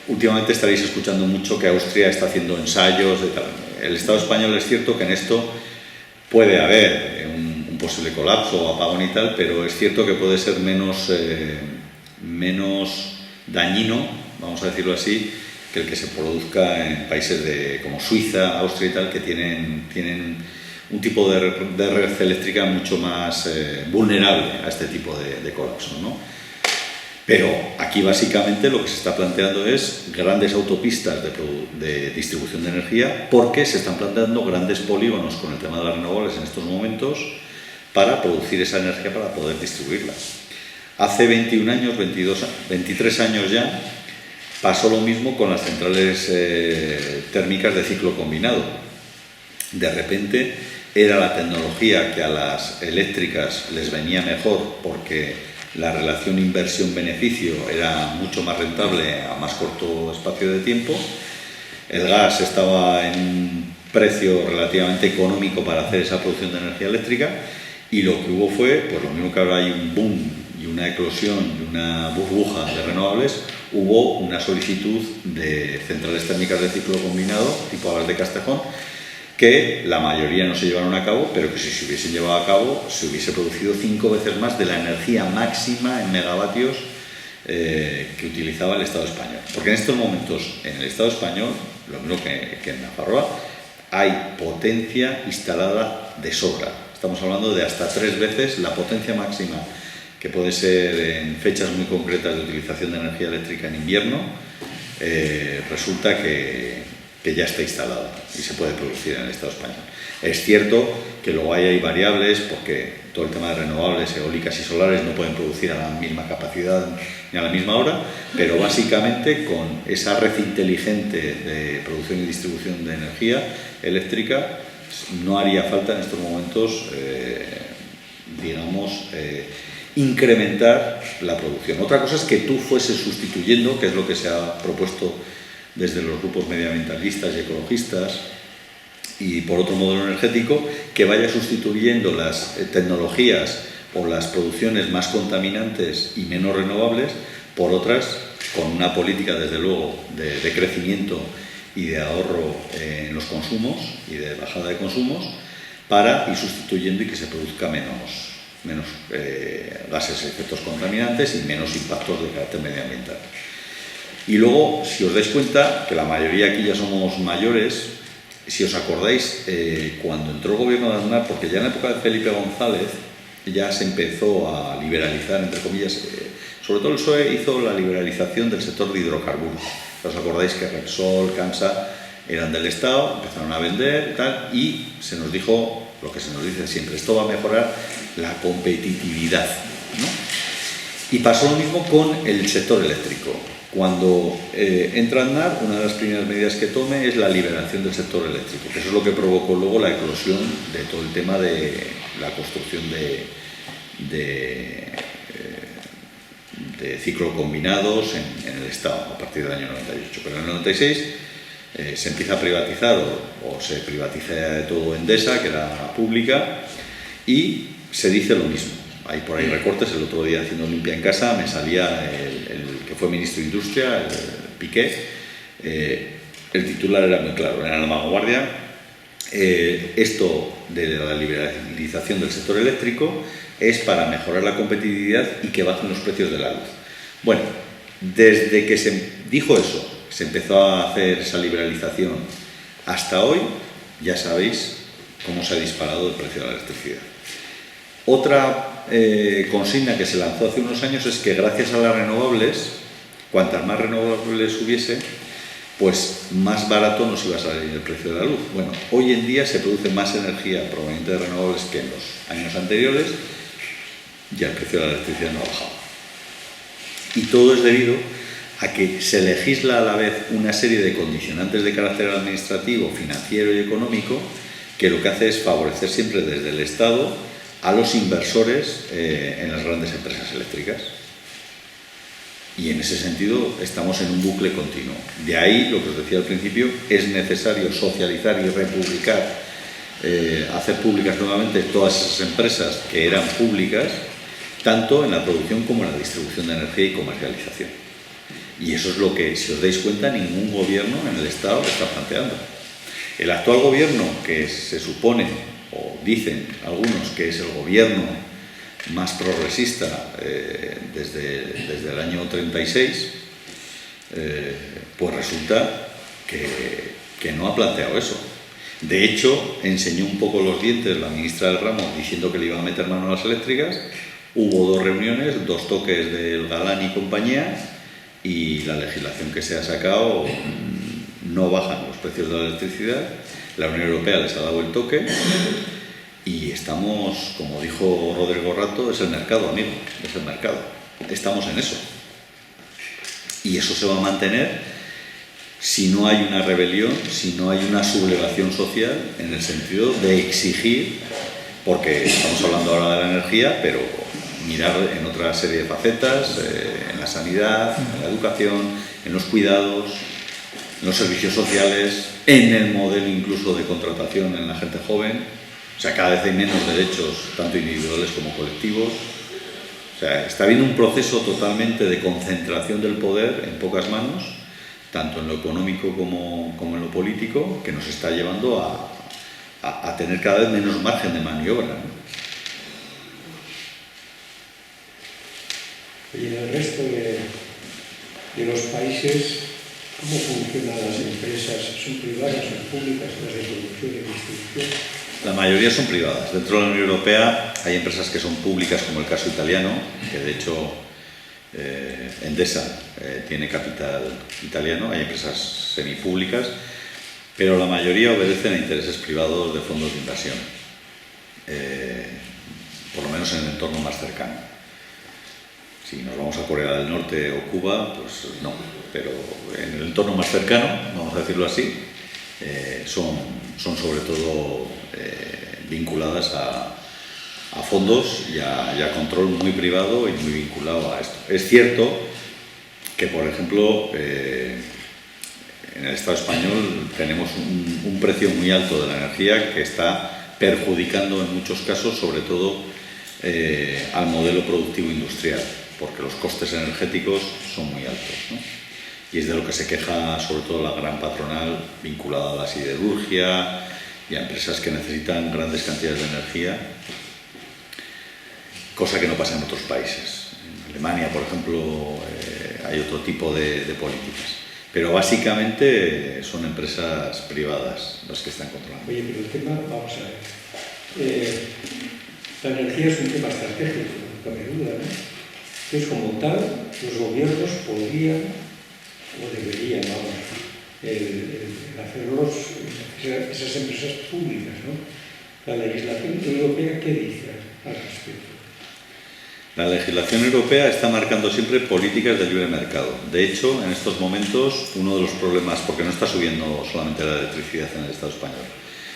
Últimamente estaréis escuchando mucho que Austria está haciendo ensayos de tal. El Estado español es cierto que en esto puede haber un posible colapso o apagón y tal, pero es cierto que puede ser menos dañino, vamos a decirlo así, que el que se produzca en países como Suiza, Austria y tal, que tienen un tipo de red eléctrica mucho más vulnerable a este tipo de colapso, ¿no? Pero aquí básicamente lo que se está planteando es grandes autopistas de distribución de energía, porque se están planteando grandes polígonos con el tema de las renovables en estos momentos para producir esa energía para poder distribuirla. Hace 21 años, 23 años ya, pasó lo mismo con las centrales térmicas de ciclo combinado. De repente era la tecnología que a las eléctricas les venía mejor porque la relación inversión-beneficio era mucho más rentable a más corto espacio de tiempo. El gas estaba en un precio relativamente económico para hacer esa producción de energía eléctrica y lo que hubo fue, pues lo mismo que ahora hay un boom y una eclosión y una burbuja de renovables, hubo una solicitud de centrales térmicas de ciclo combinado, tipo las de Castejón, que la mayoría no se llevaron a cabo, pero que si se hubiesen llevado a cabo se hubiese producido 5 veces más de la energía máxima en megavatios que utilizaba el Estado español. Porque en estos momentos en el Estado español, lo mismo que en Nafarroa, hay potencia instalada de sobra. Estamos hablando de hasta 3 veces la potencia máxima que puede ser en fechas muy concretas de utilización de energía eléctrica en invierno, resulta que ya está instalada y se puede producir en el Estado español. Es cierto que luego hay variables porque todo el tema de renovables, eólicas y solares no pueden producir a la misma capacidad ni a la misma hora, pero básicamente con esa red inteligente de producción y distribución de energía eléctrica no haría falta en estos momentos, incrementar la producción. Otra cosa es que tú fueses sustituyendo, que es lo que se ha propuesto desde los grupos medioambientalistas y ecologistas, y por otro modelo energético, que vaya sustituyendo las tecnologías o las producciones más contaminantes y menos renovables por otras, con una política, desde luego, de crecimiento y de ahorro en los consumos y de bajada de consumos, para ir sustituyendo y que se produzca menos gases de efectos contaminantes y menos impactos de carácter medioambiental. Y luego, si os dais cuenta, que la mayoría aquí ya somos mayores, si os acordáis, cuando entró el gobierno de Aznar, porque ya en la época de Felipe González ya se empezó a liberalizar, entre comillas, sobre todo el PSOE hizo la liberalización del sector de hidrocarburos. ¿Os acordáis que Repsol, Camsa eran del Estado, empezaron a vender y tal, y se nos dijo lo que se nos dice siempre, esto va a mejorar la competitividad, ¿no? Y pasó lo mismo con el sector eléctrico. Cuando entra Aznar, una de las primeras medidas que tome es la liberación del sector eléctrico, que eso es lo que provocó luego la eclosión de todo el tema de la construcción de ciclo combinados en el Estado, a partir del año 98. Pero en el 96 se empieza a privatizar o se privatiza todo Endesa, que era pública, y se dice lo mismo. Hay por ahí recortes. El otro día, haciendo limpia en casa, me salía el que fue ministro de Industria, el Piqué. El titular era muy claro, era la vanguardia. esto de la liberalización del sector eléctrico es para mejorar la competitividad y que bajen los precios de la luz. Bueno, desde que se dijo eso, se empezó a hacer esa liberalización, hasta hoy ya sabéis cómo se ha disparado el precio de la electricidad. Otra consigna que se lanzó hace unos años es que gracias a las renovables, cuantas más renovables hubiese, pues más barato nos iba a salir el precio de la luz. Bueno, hoy en día se produce más energía proveniente de renovables que en los años anteriores y el precio de la electricidad no ha bajado. Y todo es debido a que se legisla a la vez una serie de condicionantes de carácter administrativo, financiero y económico que lo que hace es favorecer siempre desde el Estado a los inversores en las grandes empresas eléctricas. Y en ese sentido estamos en un bucle continuo. De ahí, lo que os decía al principio, es necesario socializar y republicar, hacer públicas nuevamente todas esas empresas que eran públicas, tanto en la producción como en la distribución de energía y comercialización. Y eso es lo que, si os dais cuenta, ningún gobierno en el Estado está planteando. El actual gobierno, que se supone, o dicen algunos, que es el gobierno más progresista desde el año 36, pues resulta que no ha planteado eso. De hecho, enseñó un poco los dientes la ministra del ramo diciendo que le iba a meter mano a las eléctricas. Hubo 2 reuniones, 2 toques del Galán y compañía, y la legislación que se ha sacado no bajan los precios de la electricidad. La Unión Europea les ha dado el toque y estamos, como dijo Rodrigo Rato, es el mercado, amigo, es el mercado. Estamos en eso. Y eso se va a mantener si no hay una rebelión, si no hay una sublevación social en el sentido de exigir, porque estamos hablando ahora de la energía, pero mirar en otra serie de facetas, en la sanidad, en la educación, en los cuidados, en los servicios sociales, en el modelo incluso de contratación en la gente joven. O sea, cada vez hay menos derechos, tanto individuales como colectivos. O sea, está habiendo un proceso totalmente de concentración del poder en pocas manos, tanto en lo económico como en lo político, que nos está llevando a tener cada vez menos margen de maniobra, ¿no? Y en el resto de los países, ¿cómo funcionan las empresas? ¿Son privadas, son públicas, las de producción y distribución? La mayoría son privadas. Dentro de la Unión Europea hay empresas que son públicas, como el caso italiano, que de hecho Endesa tiene capital italiano. Hay empresas semipúblicas, pero la mayoría obedecen a intereses privados de fondos de inversión, por lo menos en el entorno más cercano. Si nos vamos a Corea del Norte o Cuba, pues no, pero en el entorno más cercano, vamos a decirlo así, son sobre todo vinculadas a fondos y a control muy privado y muy vinculado a esto. Es cierto que, por ejemplo, en el Estado español tenemos un precio muy alto de la energía que está perjudicando en muchos casos, sobre todo al modelo productivo industrial, porque los costes energéticos son muy altos, ¿no? Y es de lo que se queja sobre todo la gran patronal vinculada a la siderurgia y a empresas que necesitan grandes cantidades de energía, cosa que no pasa en otros países. En Alemania, por ejemplo, hay otro tipo de políticas, pero básicamente son empresas privadas las que están controlando. Oye, pero el tema, vamos a ver, la energía es un tema estratégico, no cabe duda, ¿no? Entonces, como tal, los gobiernos podrían, o deberían, vamos, hacerlos, esas empresas públicas, ¿no? La legislación europea, ¿qué dice al respecto? La legislación europea está marcando siempre políticas de libre mercado. De hecho, en estos momentos, uno de los problemas, porque no está subiendo solamente la electricidad en el Estado español,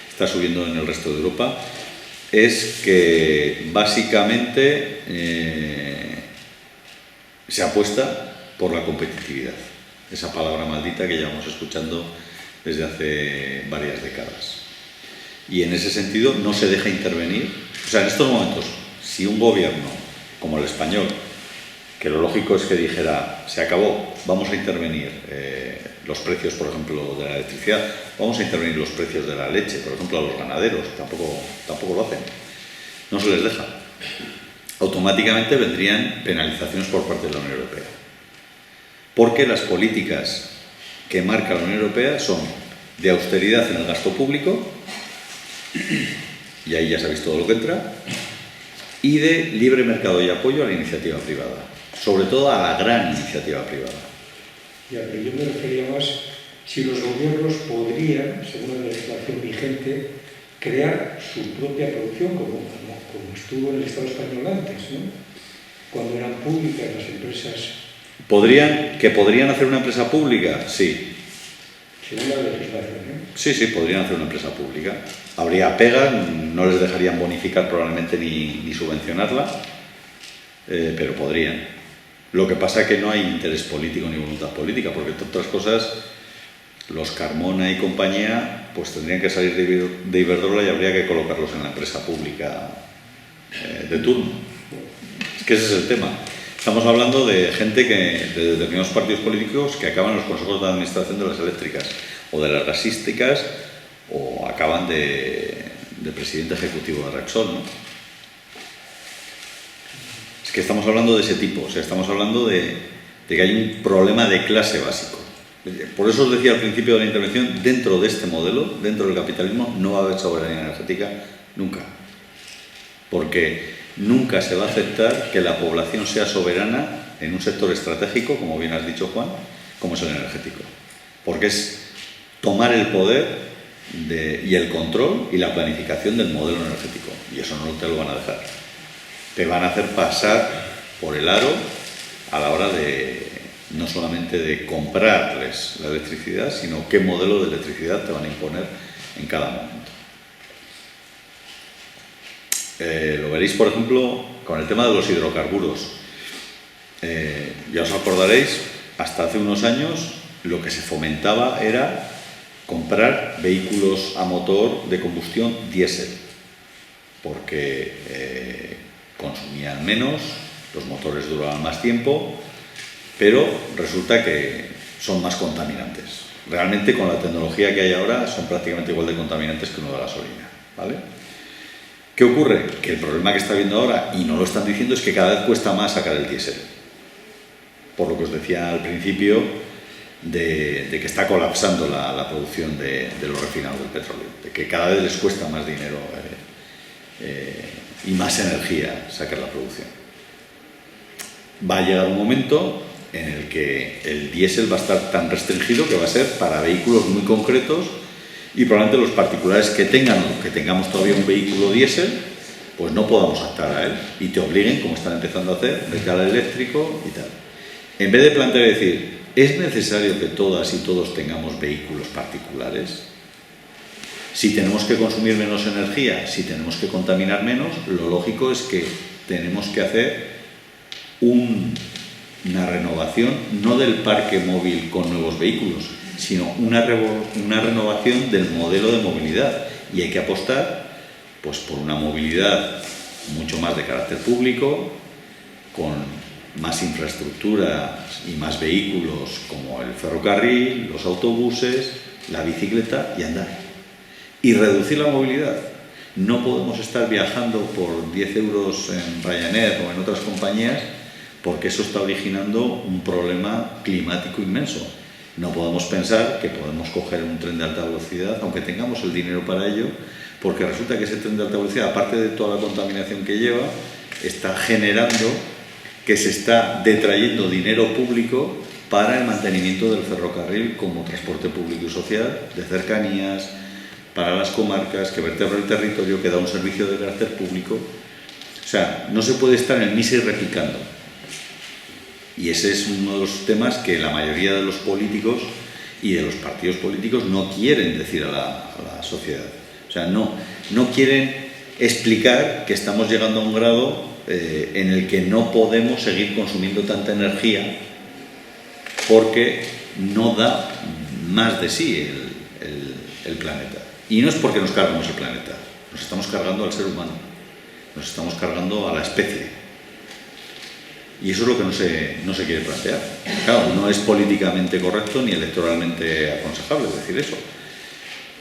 está subiendo en el resto de Europa, es que básicamente se apuesta por la competitividad. Esa palabra maldita que llevamos escuchando desde hace varias décadas. Y en ese sentido no se deja intervenir. O sea, en estos momentos, si un gobierno como el español, que lo lógico es que dijera, se acabó, vamos a intervenir los precios, por ejemplo, de la electricidad. Vamos a intervenir los precios de la leche, por ejemplo, a los ganaderos, tampoco lo hacen. No se les deja. Automáticamente vendrían penalizaciones por parte de la Unión Europea. Porque las políticas que marca la Unión Europea son de austeridad en el gasto público, y ahí ya sabéis todo lo que entra, y de libre mercado y apoyo a la iniciativa privada, sobre todo a la gran iniciativa privada. Ya, pero yo me refería más si los gobiernos podrían, según la legislación vigente, crear su propia producción, como estuvo en el Estado español antes, ¿no? Cuando eran públicas las empresas. ¿Podrían hacer una empresa pública? Sí. Según la legislación, ¿no? Sí, podrían hacer una empresa pública. Habría pegas, no les dejarían bonificar probablemente ni subvencionarla, pero podrían. Lo que pasa es que no hay interés político ni voluntad política, porque entre otras cosas, los Carmona y compañía pues tendrían que salir de Iberdrola y habría que colocarlos en la empresa pública de turno. Es que ese es el tema. Estamos hablando de gente de determinados partidos políticos que acaban en los consejos de administración de las eléctricas o de las gasísticas o acaban de presidente ejecutivo de Repsol, ¿no? Es que estamos hablando de ese tipo, o sea, estamos hablando de que hay un problema de clase básico. Por eso os decía al principio de la intervención, dentro de este modelo, dentro del capitalismo, no va a haber soberanía energética nunca. Porque nunca se va a aceptar que la población sea soberana en un sector estratégico, como bien has dicho, Juan, como es el energético. Porque es tomar el poder y el control y la planificación del modelo energético. Y eso no te lo van a dejar. Te van a hacer pasar por el aro a la hora de no solamente de comprarles la electricidad, sino qué modelo de electricidad te van a imponer en cada momento. Lo veréis, por ejemplo, con el tema de los hidrocarburos. Ya os acordaréis, hasta hace unos años lo que se fomentaba era comprar vehículos a motor de combustión diésel, porque consumían menos, los motores duraban más tiempo, pero resulta que son más contaminantes. Realmente, con la tecnología que hay ahora, son prácticamente igual de contaminantes que uno de gasolina, ¿vale? ¿Qué ocurre? Que el problema que está habiendo ahora, y no lo están diciendo, es que cada vez cuesta más sacar el diésel. Por lo que os decía al principio, de que está colapsando la producción de los refinados del petróleo, de que cada vez les cuesta más dinero y más energía sacar la producción. Va a llegar un momento en el que el diésel va a estar tan restringido que va a ser para vehículos muy concretos, y probablemente los particulares que tengamos todavía un vehículo diésel, pues no podamos optar a él y te obliguen, como están empezando a hacer, vete al eléctrico y tal. En vez de plantear y decir, ¿es necesario que todas y todos tengamos vehículos particulares? Si tenemos que consumir menos energía, si tenemos que contaminar menos, lo lógico es que tenemos que hacer una renovación, no del parque móvil con nuevos vehículos, sino una renovación del modelo de movilidad. Y hay que apostar pues, por una movilidad mucho más de carácter público, con más infraestructura y más vehículos como el ferrocarril, los autobuses, la bicicleta y andar. Y reducir la movilidad. No podemos estar viajando por 10 euros en Ryanair o en otras compañías, porque eso está originando un problema climático inmenso. No podemos pensar que podemos coger un tren de alta velocidad, aunque tengamos el dinero para ello, porque resulta que ese tren de alta velocidad, aparte de toda la contaminación que lleva, está generando que se está detrayendo dinero público para el mantenimiento del ferrocarril como transporte público y social, de cercanías, para las comarcas, que vertebra el territorio, que da un servicio de carácter público. O sea, no se puede estar en el misa y replicando. Y ese es uno de los temas que la mayoría de los políticos y de los partidos políticos no quieren decir a la sociedad. O sea, no quieren explicar que estamos llegando a un grado en el que no podemos seguir consumiendo tanta energía porque no da más de sí el planeta. Y no es porque nos cargamos el planeta, nos estamos cargando al ser humano, nos estamos cargando a la especie. Y eso es lo que no se quiere plantear. Claro, no es políticamente correcto ni electoralmente aconsejable decir eso.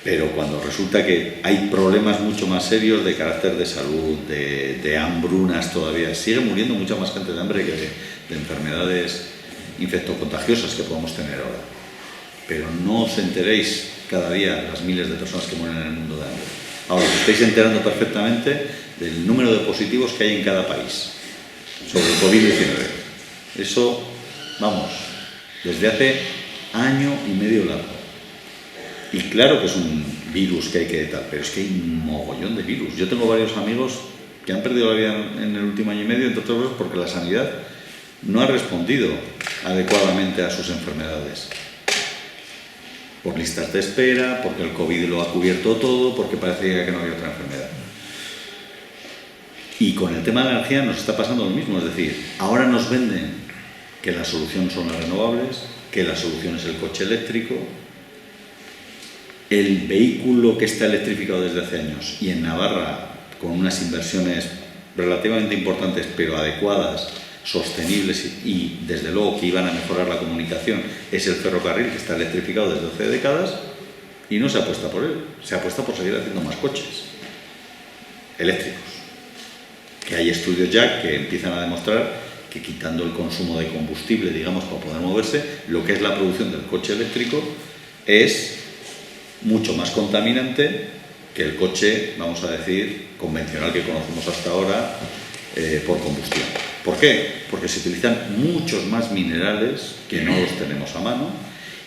Pero cuando resulta que hay problemas mucho más serios de carácter de salud, de hambrunas todavía, sigue muriendo mucha más gente de hambre que de enfermedades infectocontagiosas que podemos tener ahora. Pero no os enteréis cada día las miles de personas que mueren en el mundo de hambre. Ahora os estáis enterando perfectamente del número de positivos que hay en cada país sobre el COVID-19. Eso, vamos, desde hace año y medio largo. Y claro que es un virus que hay que tal, pero es que hay un mogollón de virus. Yo tengo varios amigos que han perdido la vida en el último año y medio, entre otras cosas porque la sanidad no ha respondido adecuadamente a sus enfermedades. Por listas de espera, porque el COVID lo ha cubierto todo, porque parecía que no había otra enfermedad. Y con el tema de la energía nos está pasando lo mismo, es decir, ahora nos venden que la solución son las renovables, que la solución es el coche eléctrico. El vehículo que está electrificado desde hace años y en Navarra con unas inversiones relativamente importantes pero adecuadas, sostenibles y desde luego que iban a mejorar la comunicación es el ferrocarril, que está electrificado desde 12 décadas y no se apuesta por él, se apuesta por seguir haciendo más coches eléctricos. Que hay estudios ya que empiezan a demostrar que quitando el consumo de combustible, digamos, para poder moverse, lo que es la producción del coche eléctrico es mucho más contaminante que el coche, vamos a decir, convencional que conocemos hasta ahora por combustión. ¿Por qué? Porque se utilizan muchos más minerales que no los tenemos a mano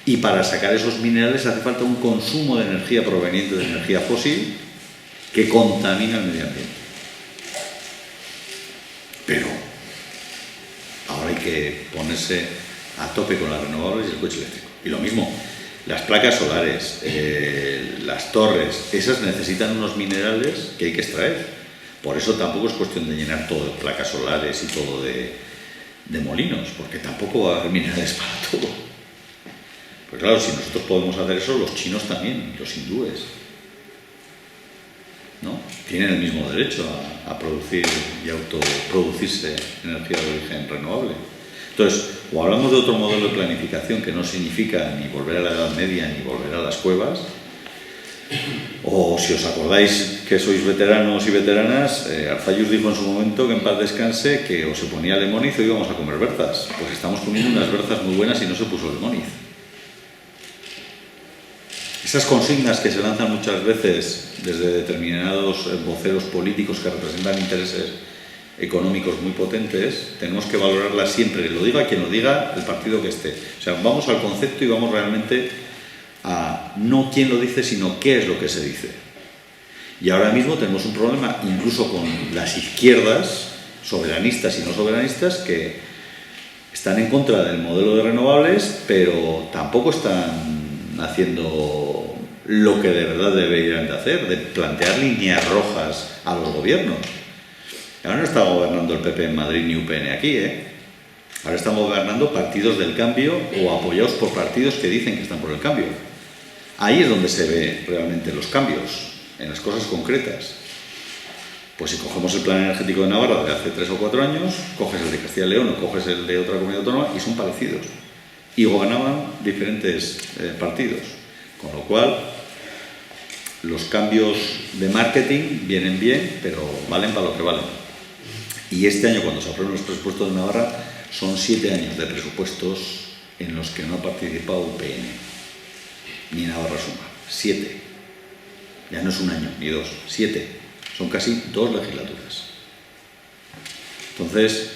y para sacar esos minerales hace falta un consumo de energía proveniente de energía fósil que contamina el medio ambiente. Pero ahora hay que ponerse a tope con las renovables y el coche eléctrico. Y lo mismo, las placas solares, las torres, esas necesitan unos minerales que hay que extraer. Por eso tampoco es cuestión de llenar todo de placas solares y todo de molinos, porque tampoco va a haber minerales para todo. Pues claro, si nosotros podemos hacer eso, los chinos también, los hindúes, ¿no? Tienen el mismo derecho a producir y autoproducirse energía de origen renovable. Entonces, o hablamos de otro modelo de planificación que no significa ni volver a la Edad Media ni volver a las cuevas, o si os acordáis que sois veteranos y veteranas, Arzallus dijo en su momento, que en paz descanse, que o se ponía lemoniz o íbamos a comer berzas. Pues estamos comiendo unas berzas muy buenas y no se puso lemoniz. Esas consignas que se lanzan muchas veces desde determinados voceros políticos que representan intereses económicos muy potentes, tenemos que valorarlas siempre, lo diga quien lo diga, el partido que esté. O sea, vamos al concepto y vamos realmente a no quién lo dice, sino qué es lo que se dice. Y ahora mismo tenemos un problema incluso con las izquierdas, soberanistas y no soberanistas, que están en contra del modelo de renovables, pero tampoco están haciendo lo que de verdad deberían de hacer, de plantear líneas rojas a los gobiernos. Ahora no está gobernando el PP en Madrid ni UPN aquí, Ahora están gobernando partidos del cambio o apoyados por partidos que dicen que están por el cambio. Ahí es donde se ve realmente los cambios, en las cosas concretas. Pues si cogemos el plan energético de Navarra de hace 3 o 4 años, coges el de Castilla y León o coges el de otra comunidad autónoma y son parecidos. Y gobernaban diferentes partidos. Con lo cual, los cambios de marketing vienen bien, pero valen para lo que valen. Y este año, cuando se aprueben los presupuestos de Navarra, son 7 años de presupuestos en los que no ha participado UPN, ni Navarra Suma. 7. Ya no es un año, ni 2, 7. Son casi 2 legislaturas. Entonces,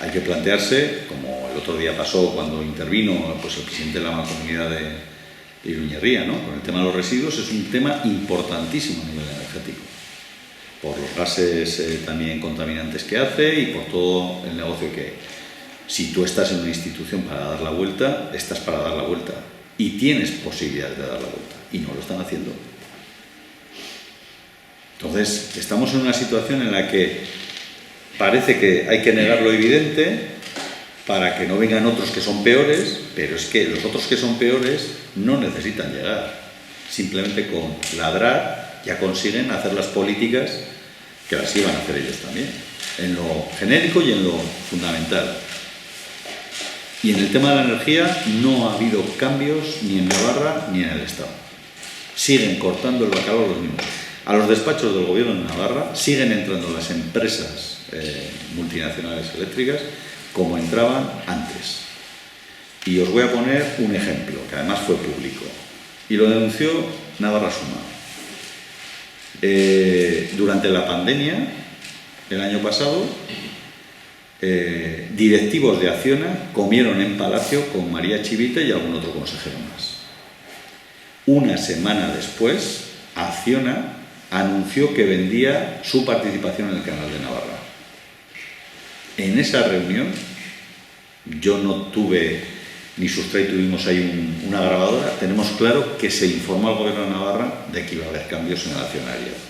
hay que plantearse, como el otro día pasó cuando intervino pues, el presidente de la Mancomunidad de Iruñerría, ¿no? Con el tema de los residuos, es un tema importantísimo a nivel energético. Por los gases también contaminantes que hace y por todo el negocio que hay. Si tú estás en una institución para dar la vuelta, estás para dar la vuelta y tienes posibilidades de dar la vuelta y no lo están haciendo. Entonces, estamos en una situación en la que parece que hay que negar lo evidente para que no vengan otros que son peores, pero es que los otros que son peores no necesitan llegar. Simplemente con ladrar ya consiguen hacer las políticas que las iban a hacer ellos también. en lo genérico y en lo fundamental. Y en el tema de la energía no ha habido cambios ni en Navarra ni en el Estado. Siguen cortando el bacalao los mismos. A los despachos del gobierno de Navarra siguen entrando las empresas multinacionales eléctricas como entraban antes. Y os voy a poner un ejemplo, que además fue público. Y lo denunció Navarra Suma. Durante la pandemia, el año pasado, directivos de Acciona comieron en Palacio con María Chivite y algún otro consejero más. Una semana después, Acciona anunció que vendía su participación en el Canal de Navarra. En esa reunión, yo no tuve, ni Sustray tuvimos ahí una grabadora, tenemos claro que se informó al gobierno de Navarra de que iba a haber cambios en el accionariado.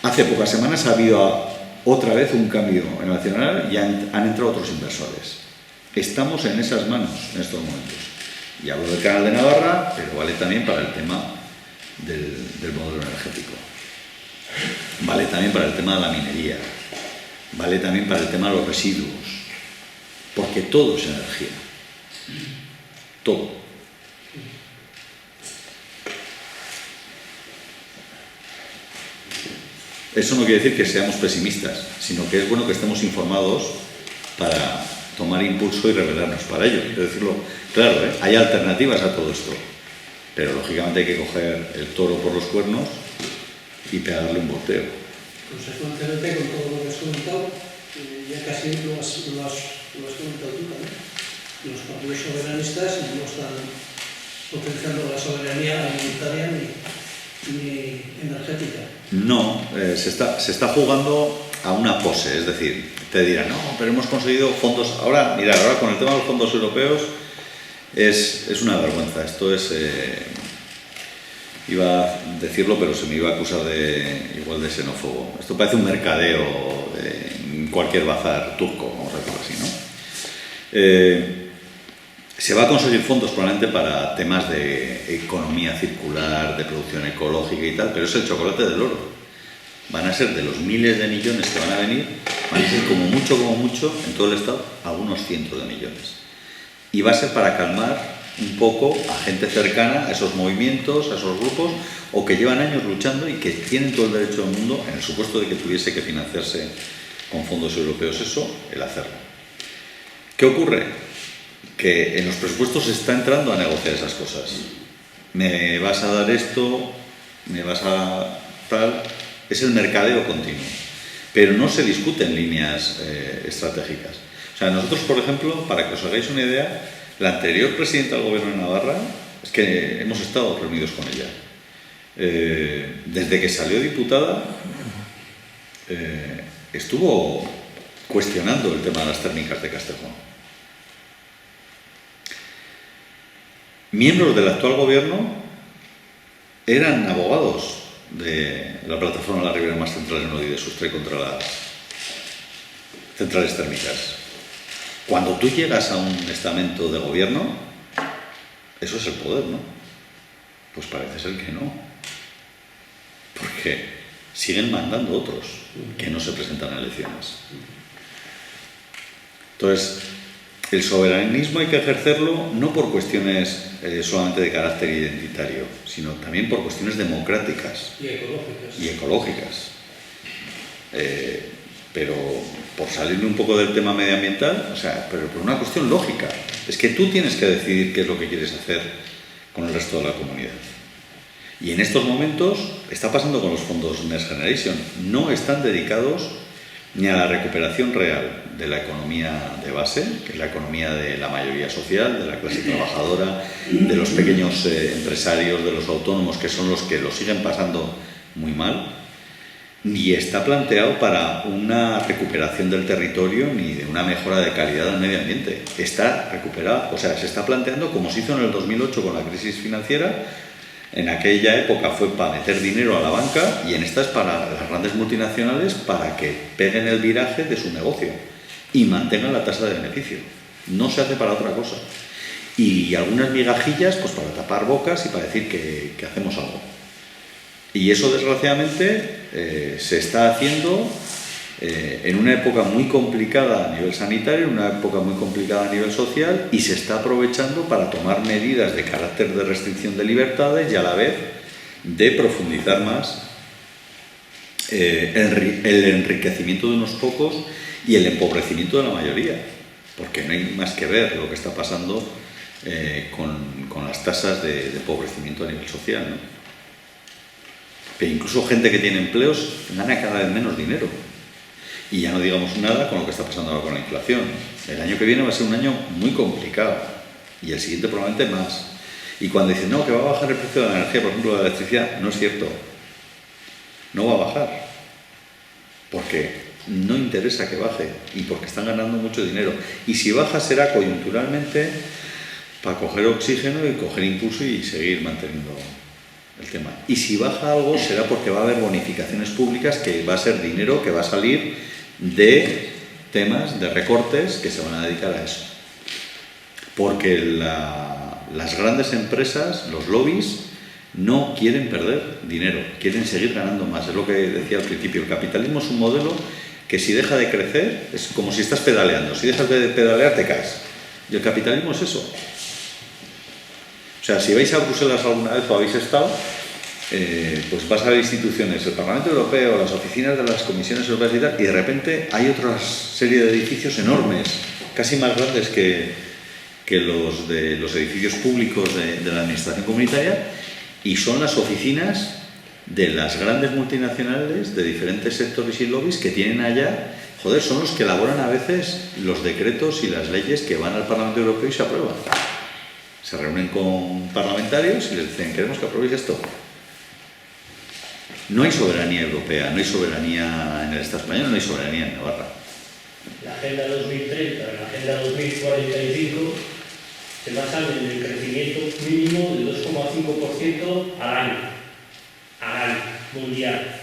Hace pocas semanas ha habido otra vez un cambio en el accionariado y han entrado otros inversores. Estamos en esas manos en estos momentos. Y hablo del Canal de Navarra, pero vale también para el tema del modelo energético. Vale también para el tema de la minería. Vale también para el tema de los residuos. Porque todo es energía. Todo. Eso no quiere decir que seamos pesimistas, sino que es bueno que estemos informados para tomar impulso y revelarnos para ello. Quiero decirlo claro, hay alternativas a todo esto, pero lógicamente hay que coger el toro por los cuernos y pegarle un volteo. Consecuentemente, con todo lo que has comentado, ya casi lo has comentado tú también. Los partidos soberanistas no están utilizando la soberanía alimentaria ni energética. No, se está jugando a una pose, es decir, te dirán, no, pero hemos conseguido fondos. Ahora, mirad, ahora con el tema de los fondos europeos es una vergüenza. Esto es, iba a decirlo, pero se me iba a acusar igual de xenófobo. Esto parece un mercadeo en cualquier bazar turco, vamos a decirlo así, ¿no? Se va a conseguir fondos probablemente para temas de economía circular, de producción ecológica y tal, pero es el chocolate del oro. Van a ser de los miles de millones que van a venir, van a ser como mucho, en todo el Estado, algunos cientos de millones. Y va a ser para calmar un poco a gente cercana a esos movimientos, a esos grupos, o que llevan años luchando y que tienen todo el derecho del mundo, en el supuesto de que tuviese que financiarse con fondos europeos eso, el hacerlo. ¿Qué ocurre? Que en los presupuestos se está entrando a negociar esas cosas. Me vas a dar esto, me vas a tal. Es el mercadeo continuo. Pero no se discute en líneas estratégicas. O sea, nosotros, por ejemplo, para que os hagáis una idea, la anterior presidenta del gobierno de Navarra, es que hemos estado reunidos con ella. Desde que salió diputada, estuvo cuestionando el tema de las térmicas de Castejón. Miembros del actual gobierno eran abogados de la plataforma de la Ribera Más Central en Odi de Sustray contra las centrales térmicas. Cuando tú llegas a un estamento de gobierno, eso es el poder, ¿no? Pues parece ser que no. Porque siguen mandando otros que no se presentan a elecciones. Entonces, el soberanismo hay que ejercerlo no por cuestiones solamente de carácter identitario, sino también por cuestiones democráticas y ecológicas. Pero por salirme un poco del tema medioambiental, o sea, pero por una cuestión lógica. Es que tú tienes que decidir qué es lo que quieres hacer con el resto de la comunidad. Y en estos momentos está pasando con los fondos Next Generation. No están dedicados ni a la recuperación real de la economía de base, que es la economía de la mayoría social, de la clase trabajadora, de los pequeños empresarios, de los autónomos, que son los que lo siguen pasando muy mal, ni está planteado para una recuperación del territorio ni de una mejora de calidad del medio ambiente. Está recuperado, o sea, se está planteando como se hizo en el 2008 con la crisis financiera. En aquella época fue para meter dinero a la banca y en esta es para las grandes multinacionales para que peguen el viraje de su negocio y mantengan la tasa de beneficio. No se hace para otra cosa. Y algunas migajillas pues para tapar bocas y para decir que hacemos algo. Y eso desgraciadamente se está haciendo en una época muy complicada a nivel sanitario, en una época muy complicada a nivel social, y se está aprovechando para tomar medidas de carácter de restricción de libertades y a la vez de profundizar más el enriquecimiento de unos pocos y el empobrecimiento de la mayoría, porque no hay más que ver lo que está pasando con las tasas de empobrecimiento a nivel social, ¿no? Que incluso gente que tiene empleos gana cada vez menos dinero. Y ya no digamos nada con lo que está pasando ahora con la inflación. El año que viene va a ser un año muy complicado y el siguiente probablemente más. Y cuando dicen, no, que va a bajar el precio de la energía, por ejemplo, de la electricidad, no es cierto. No va a bajar. Porque no interesa que baje y porque están ganando mucho dinero. Y si baja será coyunturalmente para coger oxígeno y coger impulso y seguir manteniendo el tema. Y si baja algo será porque va a haber bonificaciones públicas, que va a ser dinero que va a salir de temas, de recortes que se van a dedicar a eso. Porque las grandes empresas, los lobbies, no quieren perder dinero, quieren seguir ganando más. Es lo que decía al principio, el capitalismo es un modelo que si deja de crecer, es como si estás pedaleando. Si dejas de pedalear te caes. Y el capitalismo es eso. O sea, si vais a Bruselas alguna vez o habéis estado, pues vas a ver instituciones, el Parlamento Europeo, las oficinas de las comisiones europeas y tal, y de repente hay otra serie de edificios enormes, casi más grandes que los de los edificios públicos de la administración comunitaria, y son las oficinas de las grandes multinacionales de diferentes sectores y lobbies que tienen allá. Joder, son los que elaboran a veces los decretos y las leyes que van al Parlamento Europeo y se aprueban. Se reúnen con parlamentarios y les dicen, queremos que aprobéis esto. No hay soberanía europea, no hay soberanía en el Estado español, no hay soberanía en Navarra. La Agenda 2030, la Agenda 2045 se basan en el crecimiento mínimo del 2,5% al año mundial.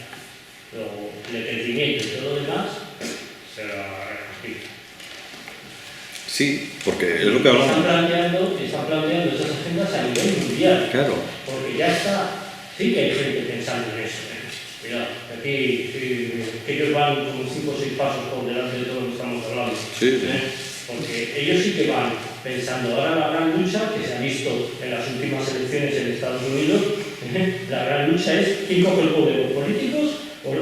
Luego, el crecimiento y todo lo demás se va a repartir. Sí, porque es lo que hablamos. Están planteando esas agendas a nivel mundial. Claro. Porque ya está, sí que hay gente pensando en eso. Cuidado, aquí que ellos van como 5 o 6 pasos por delante de todo lo que estamos hablando. Sí. Porque ellos sí que van pensando. Ahora la gran lucha que se ha visto en las últimas elecciones en Estados Unidos, la gran lucha es quién coge el poder, los políticos o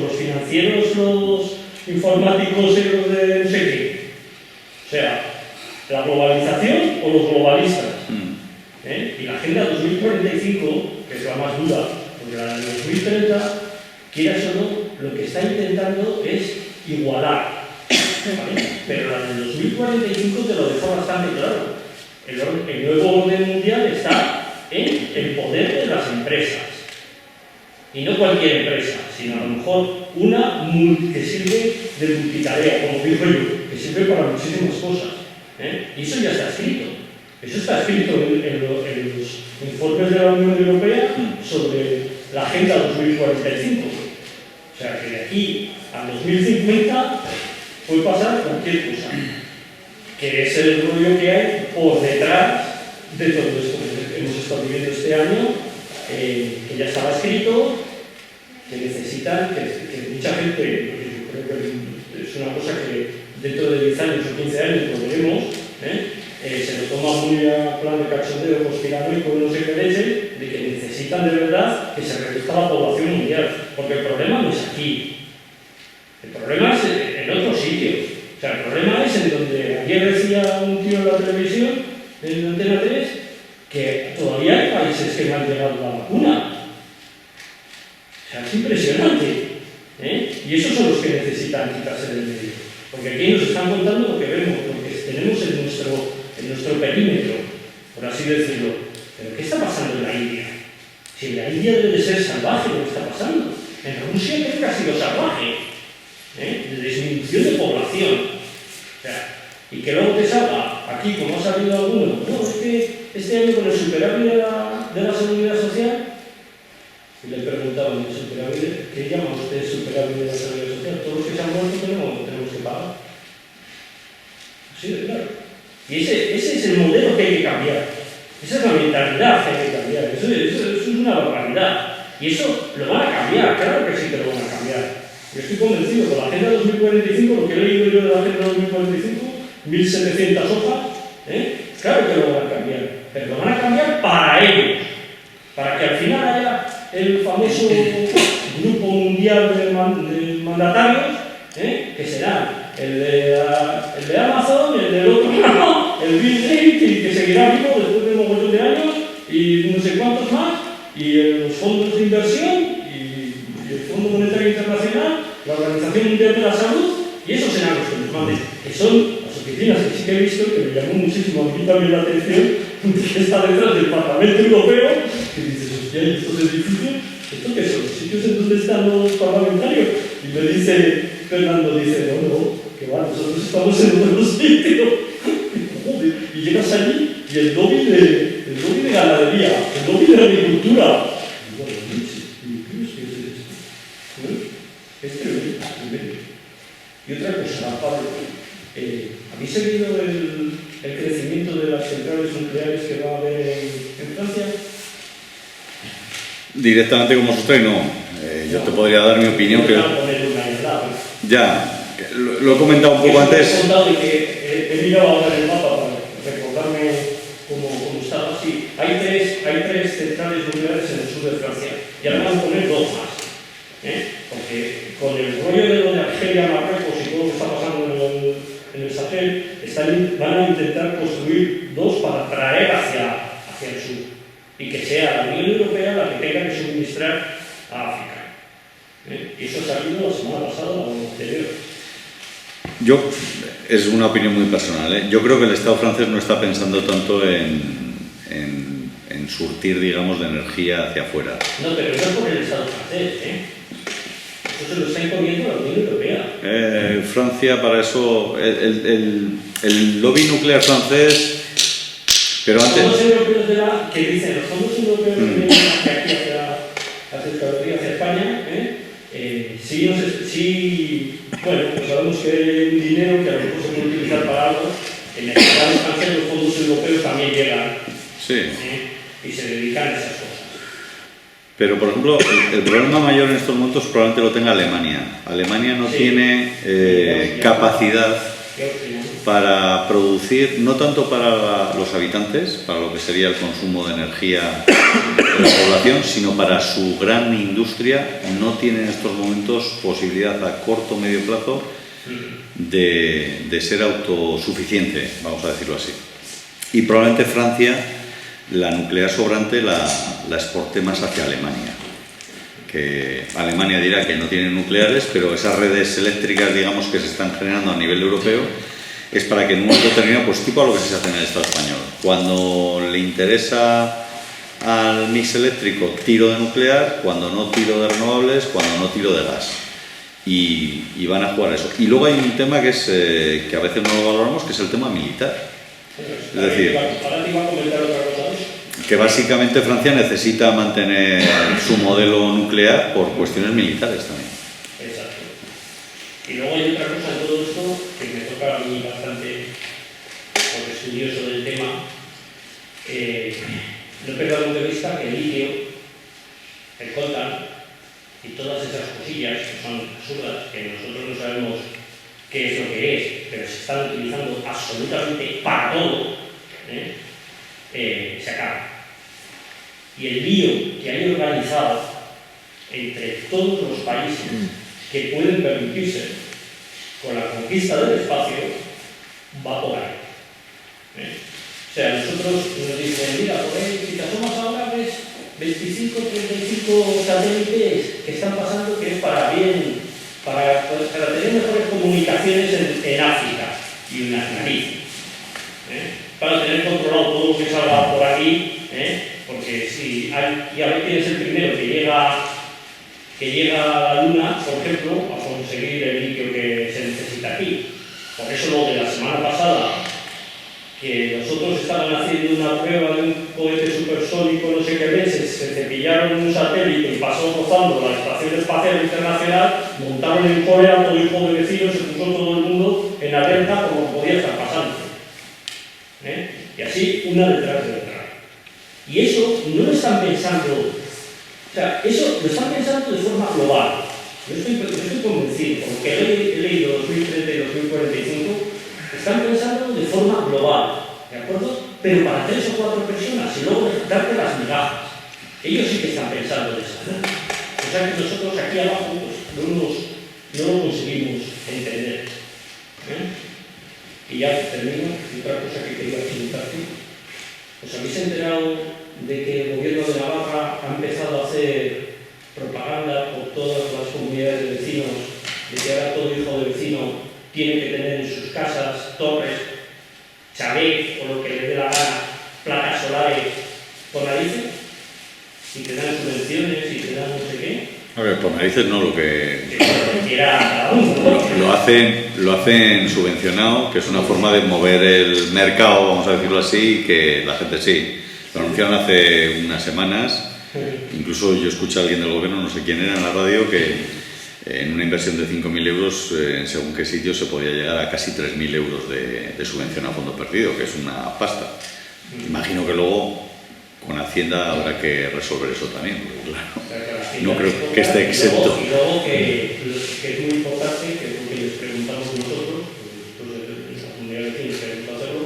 los financieros, los informáticos y los de no sé qué. O sea, la globalización o los globalistas. Y la Agenda 2045, que es la más dura, porque la de 2030, quieras o no, lo que está intentando es igualar. ¿Vale? Pero la del 2045 te lo deja bastante claro. El nuevo orden mundial está en el poder de las empresas. Y no cualquier empresa, sino a lo mejor una que sirve de multitarea, como digo yo, que sirve para muchísimas cosas. Y eso ya está escrito. Eso está escrito en los informes de la Unión Europea sobre la Agenda 2045. O sea, que de aquí a 2050 puede pasar cualquier cosa. Que es el rollo que hay por detrás de todo esto que hemos estado viviendo este año, que ya estaba escrito, que necesitan, que mucha gente, yo creo que es una cosa que dentro de 10 años o 15 años lo veremos, se lo toma muy a plan de cachondeo conspiranoico y no sé qué leche, de que necesitan de verdad que se reduzca la población mundial, porque el problema no es aquí, el problema es en otros sitios. O sea, el problema es en donde ayer decía un tío en la televisión, en Antena 3, que todavía hay países que no han llegado a la vacuna. O sea, es impresionante. Y esos son los que necesitan quitarse del medio. Porque aquí nos están contando lo que vemos, lo que tenemos en nuestro perímetro, por así decirlo. Pero ¿qué está pasando en la India? Si en la India debe de ser salvaje lo que está pasando. En Rusia creo que ha sido salvaje. De disminución de población. O sea, y que luego te salga aquí, como ha salido alguno, no, es que este año con el superávit de la seguridad social, y le preguntaban, ¿el superávit? ¿Qué llama usted superávit de la seguridad social? Todos los que se han muerto tenemos que pagar. Así de claro. Y ese es el modelo que hay que cambiar. Esa es la mentalidad que hay que cambiar. Eso es una barbaridad. Y eso lo van a cambiar, claro que sí que lo van a cambiar. Yo estoy convencido, con la Agenda 2045, lo que he leído yo de la Agenda 2045, 1700 hojas, claro que lo van a cambiar, pero lo van a cambiar para ellos, para que al final haya el famoso grupo mundial de mandatarios, que serán el de Amazon, el del otro, el Bill Gates, que seguirá vivo después de un montón de años, y no sé cuántos más, y los fondos de inversión, y el Fondo Monetario Internacional, la Organización Mundial de la Salud, y esos serán los que nos manden, que son las oficinas que sí que he visto, que me llamó muchísimo a mí también la atención, que está detrás del Parlamento Europeo, que dices, hostia, ¿y estos edificios? ¿Estos qué son? ¿Los sitios en donde están los parlamentarios? Y me dice Fernando, dice, no, que va, nosotros estamos en otro sitio. Joder, y llegas allí y el lobby de ganadería, el lobby de agricultura. Y bueno, ¿qué es esto? Es tremendo. Y otra cosa, Pablo, ¿habéis seguido el crecimiento de las centrales nucleares que va a haber en Francia? Directamente como Sustrey no. Yo te podría dar mi opinión, pero... Ya, lo he comentado un poco antes. He contado que he mirado ahora en el mapa para recordarme cómo estaba. Sí, hay tres centrales nucleares en el sur de Francia y ahora van a poner dos más. Porque con el rollo de lo de Argelia, Marruecos y todo lo que está pasando en el Sahel, van a intentar construir dos para traer hacia el sur y que sea la Unión Europea la que tenga que suministrar a África. Y eso ha salido la semana pasada o la anterior. Es una opinión muy personal. Yo creo que el Estado francés no está pensando tanto en surtir, digamos, de energía hacia afuera. No, pero no es por el Estado francés, Eso se lo está imponiendo la Unión Europea. Francia, para eso, el lobby nuclear francés, pero antes... Los fondos europeos que dicen, los fondos europeos que vienen hacia aquí, hacia España, bueno, pues sabemos que hay un dinero que a lo mejor se puede utilizar para algo. En el mercado extranjero los fondos europeos también llegan, sí, y se dedican a esas cosas. Pero, por ejemplo, el problema mayor en estos momentos probablemente lo tenga Alemania. Alemania no tiene capacidad para producir, no tanto para los habitantes, para lo que sería el consumo de energía de la población, sino para su gran industria. No tiene en estos momentos posibilidad a corto o medio plazo de ser autosuficiente, vamos a decirlo así. Y probablemente Francia, la nuclear sobrante la exporte más hacia Alemania. Que Alemania dirá que no tiene nucleares, pero esas redes eléctricas, digamos, que se están generando a nivel europeo, es para que en un momento determinado, pues tipo a lo que se hace en el Estado español. Cuando le interesa al mix eléctrico, tiro de nuclear; cuando no, tiro de renovables; cuando no, tiro de gas. Y van a jugar a eso. Y luego hay un tema que a veces no lo valoramos, que es el tema militar. Es decir, ahora te iba a comentar otra cosa. Que básicamente Francia necesita mantener su modelo nuclear por cuestiones militares también. Exacto. Y luego hay otra cosa en todo esto que me toca a mí bastante, como estudioso del tema. No he perdido de vista que el litio, el coltan y todas esas cosillas que son absurdas, que nosotros no sabemos qué es lo que es, pero se están utilizando absolutamente para todo, se acaba. Y el lío que hay organizado entre todos los países que pueden permitirse con la conquista del espacio va por ahí. O sea, nosotros nos dicen, mira, por ahí, si te asomas ahora, ves 25, 35 satélites que están pasando, que es para bien, para tener mejores comunicaciones en África y en las narices, para tener controlado todo lo que salga por aquí, porque si hay, y a ver quién es el primero que llega a la Luna, por ejemplo, a conseguir el litio que se necesita aquí. Por eso lo de la semana pasada, que nosotros estaban haciendo una prueba de un cohete supersónico no sé qué meses, se cepillaron un satélite y pasó rozando la Estación Espacial Internacional, montaron en Corea, todo hijo de vecinos, se puso todo el mundo en alerta por lo que podía estar pasando. Y así, una detrás de otra. Y eso no lo están pensando, o sea, eso lo están pensando de forma global. Yo estoy convencido, porque he leído 2030 y 2045, están pensando de forma global, ¿de acuerdo? Pero para 3 o 4 personas y luego darte las migajas. Ellos sí que están pensando de esa manera. O sea que nosotros aquí abajo pues, no lo conseguimos entender. Y ya termino, otra cosa que quería preguntarte. ¿Os habéis enterado de que el gobierno de Navarra ha empezado a hacer propaganda por todas las comunidades de vecinos, de que ahora todo hijo de vecino tiene que tener en sus casas torres, chalet o lo que le dé la gana, placas solares por narices? Y te dan subvenciones y te dan no sé qué. A ver, por narices no, lo que quiera cada uno, ¿no? lo hacen subvencionado, que es una forma de mover el mercado, vamos a decirlo así, y que la gente sí. Lo anunciaron hace unas semanas, incluso yo escuché a alguien del gobierno, no sé quién era, en la radio, que en una inversión de 5.000 euros, en según qué sitio, se podía llegar a casi 3.000 euros de subvención a fondo perdido, que es una pasta. Imagino que luego con Hacienda habrá que resolver eso también, porque claro, no creo que esté exento. Y luego que es muy importante, que es lo que les preguntamos nosotros, después de la comunidad de vecinos queremos hacerlo,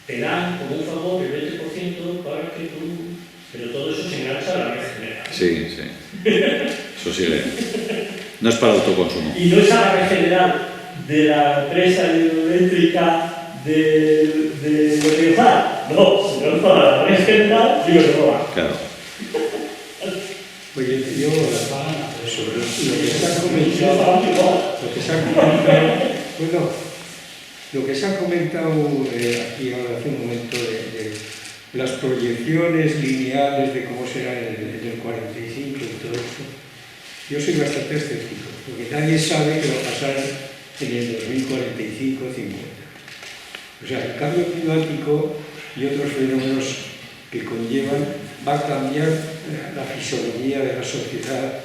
te dan como un favor el 20% para que tú... Pero todo eso se engancha a la red general. Sí, sí. Eso sí, no es para autoconsumo. Y no es a la red general de la empresa hidroeléctrica de Riozar, no, sino es para la red general y Iberdrola. Claro. Oye, yo sobre lo que se ha comentado, lo que se ha comentado aquí ahora hace un momento de las proyecciones lineales de cómo será en el 45 y todo eso, yo soy bastante escéptico, porque nadie sabe qué va a pasar en el 2045 o 50. O sea, el cambio climático y otros fenómenos que conllevan va a cambiar la fisonomía de la sociedad.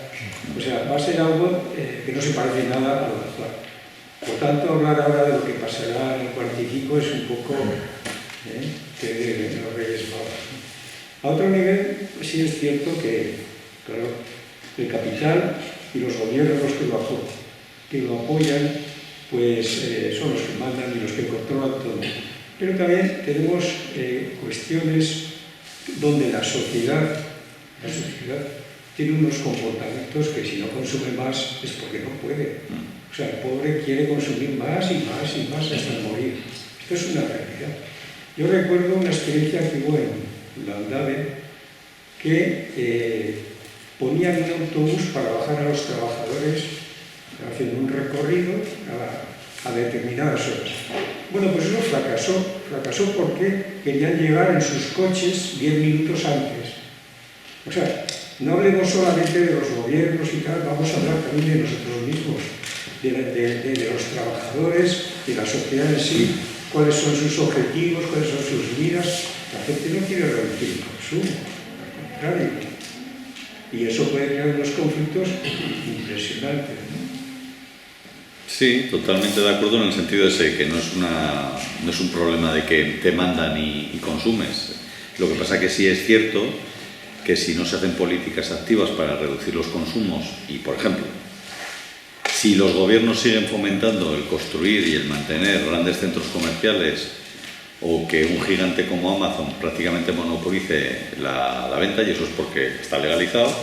O sea, va a ser algo que no se parece nada a lo actual. Por tanto, hablar ahora de lo que pasará en el 45 es un poco que de los Reyes Magos. A otro nivel, sí es cierto que, claro, el capital y los gobiernos que lo apoyan, pues son los que mandan y los que controlan todo. Pero también tenemos cuestiones donde la sociedad tiene unos comportamientos que si no consume más es porque no puede. O sea, el pobre quiere consumir más y más y más hasta morir. Esto es una realidad. Yo recuerdo una experiencia que hubo en Landave que ponían un autobús para bajar a los trabajadores haciendo un recorrido a determinadas horas. Bueno, pues eso fracasó porque querían llegar en sus coches 10 minutos antes. O sea, no hablemos solamente de los gobiernos y tal, vamos a hablar también de nosotros mismos, de los trabajadores, de la sociedad en sí, cuáles son sus objetivos, cuáles son sus miras. La gente no quiere reducir el consumo, al contrario. Y eso puede crear unos conflictos impresionantes, ¿no? Sí, totalmente de acuerdo en el sentido ese, que no es un problema de que te mandan y consumes. Lo que pasa que sí es cierto que si no se hacen políticas activas para reducir los consumos y, por ejemplo, si los gobiernos siguen fomentando el construir y el mantener grandes centros comerciales o que un gigante como Amazon prácticamente monopolice la venta, y eso es porque está legalizado,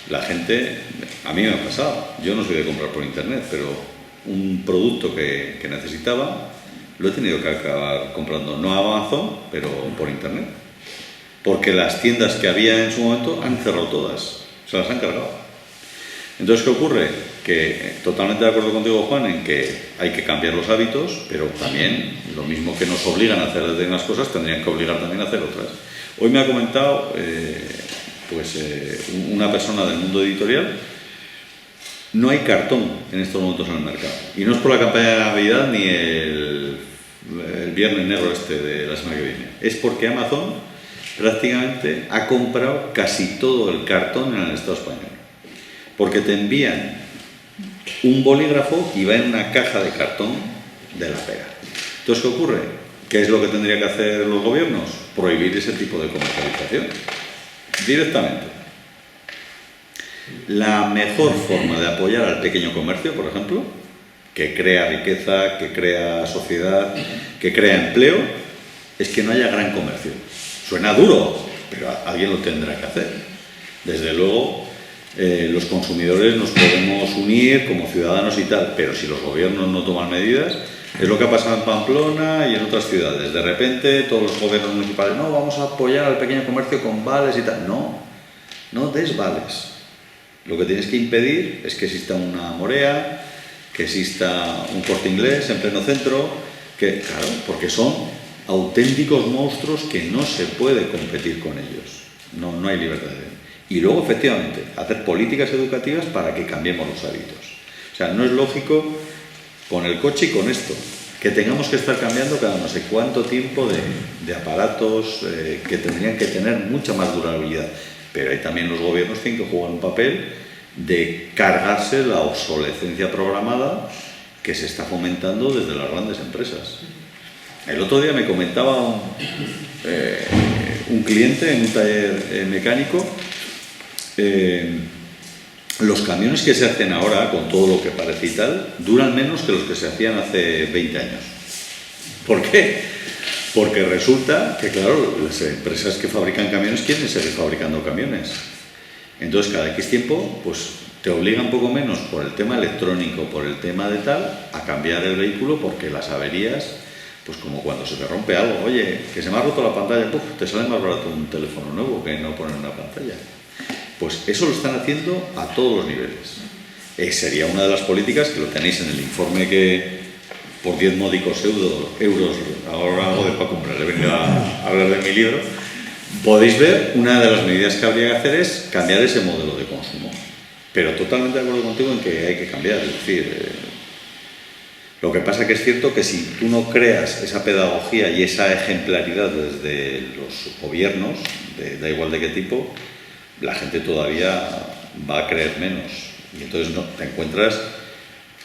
la gente, a mí me ha pasado, yo no soy de comprar por internet, pero un producto que necesitaba lo he tenido que acabar comprando, no a Amazon, pero por internet, porque las tiendas que había en su momento han cerrado todas, se las han cargado. Entonces, ¿qué ocurre? Que totalmente de acuerdo contigo, Juan, en que hay que cambiar los hábitos, pero también lo mismo que nos obligan a hacer determinadas cosas, tendrían que obligar también a hacer otras. Hoy me ha comentado una persona del mundo editorial, no hay cartón en estos momentos en el mercado. Y no es por la campaña de Navidad ni el Viernes Negro de la semana que viene. Es porque Amazon prácticamente ha comprado casi todo el cartón en el Estado español. Porque te envían un bolígrafo y va en una caja de cartón de la pega. Entonces, ¿qué ocurre? ¿Qué es lo que tendrían que hacer los gobiernos? Prohibir ese tipo de comercialización directamente. La mejor forma de apoyar al pequeño comercio, por ejemplo, que crea riqueza, que crea sociedad, que crea empleo, es que no haya gran comercio. Suena duro, pero alguien lo tendrá que hacer. Desde luego, los consumidores nos podemos unir como ciudadanos y tal, pero si los gobiernos no toman medidas, es lo que ha pasado en Pamplona y en otras ciudades. De repente, todos los gobiernos municipales, no, vamos a apoyar al pequeño comercio con vales y tal. No, no des vales. Lo que tienes que impedir es que exista una Morea, que exista un Corte Inglés en pleno centro, claro, porque son auténticos monstruos que no se puede competir con ellos. No hay libertad de... Y luego, efectivamente, hacer políticas educativas para que cambiemos los hábitos. O sea, no es lógico con el coche y con esto, que tengamos que estar cambiando cada no sé cuánto tiempo de aparatos que tendrían que tener mucha más durabilidad. Pero ahí también los gobiernos tienen que jugar un papel de cargarse la obsolescencia programada que se está fomentando desde las grandes empresas. El otro día me comentaba un cliente en un taller mecánico, los camiones que se hacen ahora, con todo lo que parece y tal, duran menos que los que se hacían hace 20 años. ¿Por qué? Porque resulta que, claro, las empresas que fabrican camiones quieren seguir fabricando camiones. Entonces, cada X tiempo, pues te obliga un poco menos por el tema electrónico, por el tema de tal, a cambiar el vehículo, porque las averías, pues como cuando se te rompe algo, oye, que se me ha roto la pantalla, te sale más barato un teléfono nuevo que no poner una pantalla. Pues eso lo están haciendo a todos los niveles. Sería una de las políticas que lo tenéis en el informe que por 10 módicos euros, ahora hago de Paco Umbral, he venido a hablar de mi libro, podéis ver, una de las medidas que habría que hacer es cambiar ese modelo de consumo. Pero totalmente de acuerdo contigo en que hay que cambiar, es decir, lo que pasa que es cierto que si tú no creas esa pedagogía y esa ejemplaridad desde los gobiernos, da igual de qué tipo, la gente todavía va a creer menos. Y entonces te encuentras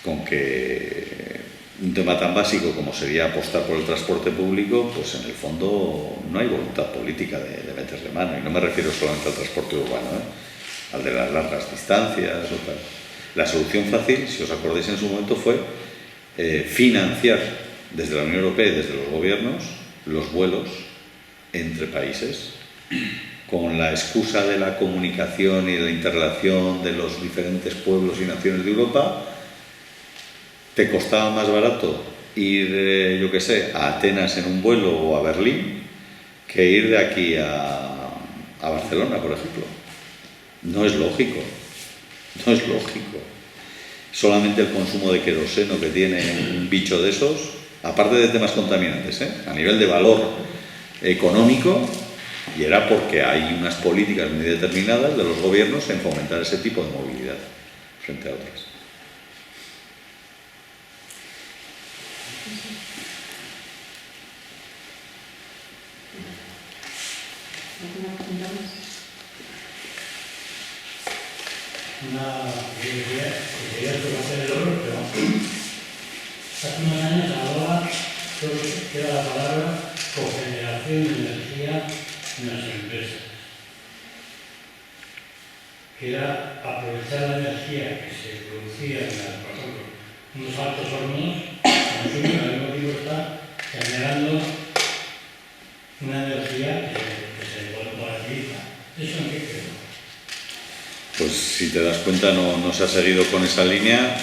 con que un tema tan básico como sería apostar por el transporte público, pues en el fondo no hay voluntad política de meterle mano. Y no me refiero solamente al transporte urbano, al de las largas distancias o tal. La solución fácil, si os acordáis en su momento, fue financiar desde la Unión Europea y desde los gobiernos los vuelos entre países, con la excusa de la comunicación y de la interrelación de los diferentes pueblos y naciones de Europa. Te costaba más barato ir, yo qué sé, a Atenas en un vuelo o a Berlín que ir de aquí a Barcelona, por ejemplo. No es lógico, no es lógico. Solamente el consumo de queroseno que tiene un bicho de esos, aparte de temas contaminantes, a nivel de valor económico, y era porque hay unas políticas muy determinadas de los gobiernos en fomentar ese tipo de movilidad frente a otras. Quería hacer el oro, pero hace unos años hablaba, creo que era la palabra cogeneración de energía en las empresas, que era aprovechar la energía que se producía en por ejemplo, unos altos hornos, consumen, al mismo tiempo está generando una energía que se volatiliza. ¿Eso en qué quedó? Pues si te das cuenta no se ha seguido con esa línea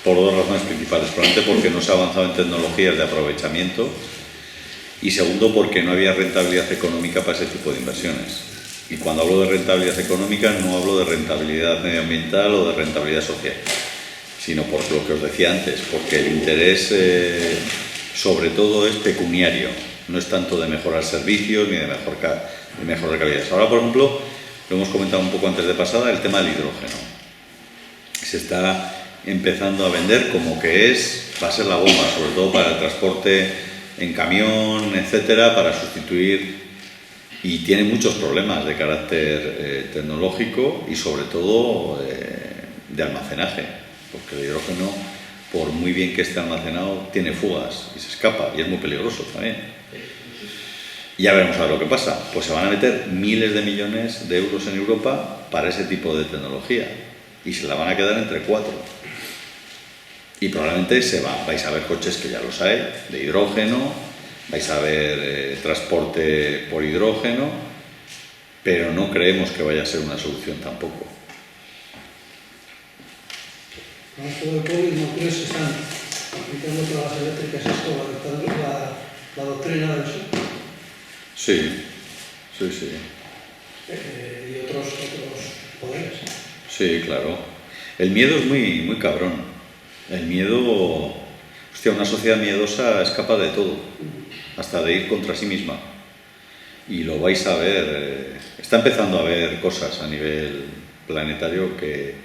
por dos razones principales. Probablemente porque no se ha avanzado en tecnologías de aprovechamiento y segundo porque no había rentabilidad económica para ese tipo de inversiones. Y cuando hablo de rentabilidad económica no hablo de rentabilidad medioambiental o de rentabilidad social, sino por lo que os decía antes, porque el interés sobre todo es pecuniario, no es tanto de mejorar servicios ni de mejorar calidad. Ahora, por ejemplo, lo hemos comentado un poco antes de pasada, el tema del hidrógeno. Se está empezando a vender como que va a ser la bomba, sobre todo para el transporte en camión, etcétera, para sustituir, y tiene muchos problemas de carácter tecnológico y sobre todo de almacenaje, porque el hidrógeno, por muy bien que esté almacenado, tiene fugas y se escapa y es muy peligroso también. Y ya veremos a ver lo que pasa. Pues se van a meter miles de millones de euros en Europa para ese tipo de tecnología. Y se la van a quedar entre 4. Y probablemente vais a ver coches que ya los hay, de hidrógeno, vais a ver transporte por hidrógeno, pero no creemos que vaya a ser una solución tampoco. Con esto del COVID, ¿no crees que están aplicando todas las eléctricas esto, la doctrina del sol? Sí. Y otros poderes. Sí, claro. El miedo es muy, muy cabrón. El miedo... Hostia, una sociedad miedosa es capaz de todo, hasta de ir contra sí misma. Y lo vais a ver. Está empezando a haber cosas a nivel planetario que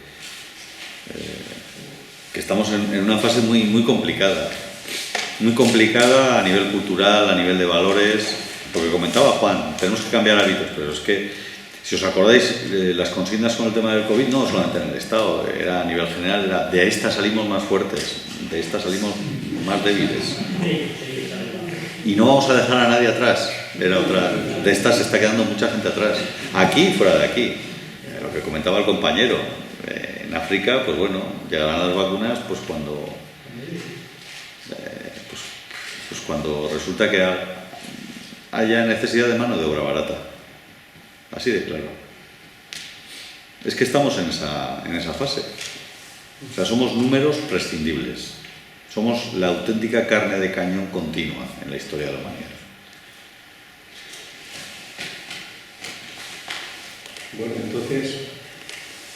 estamos en una fase muy, muy complicada. Muy complicada a nivel cultural, a nivel de valores. Porque comentaba Juan, tenemos que cambiar hábitos, pero es que, si os acordáis, las consignas con el tema del COVID no solamente en el Estado, era a nivel general, era de esta salimos más fuertes, de esta salimos más débiles. Y no vamos a dejar a nadie atrás, era otra. De esta se está quedando mucha gente atrás, aquí y fuera de aquí. Lo que comentaba el compañero, en África, pues bueno, llegarán las vacunas pues cuando resulta que haya necesidad de mano de obra barata. Así de claro. Es que estamos en esa fase. O sea, somos números prescindibles. Somos la auténtica carne de cañón continua en la historia de la humanidad. Bueno, entonces,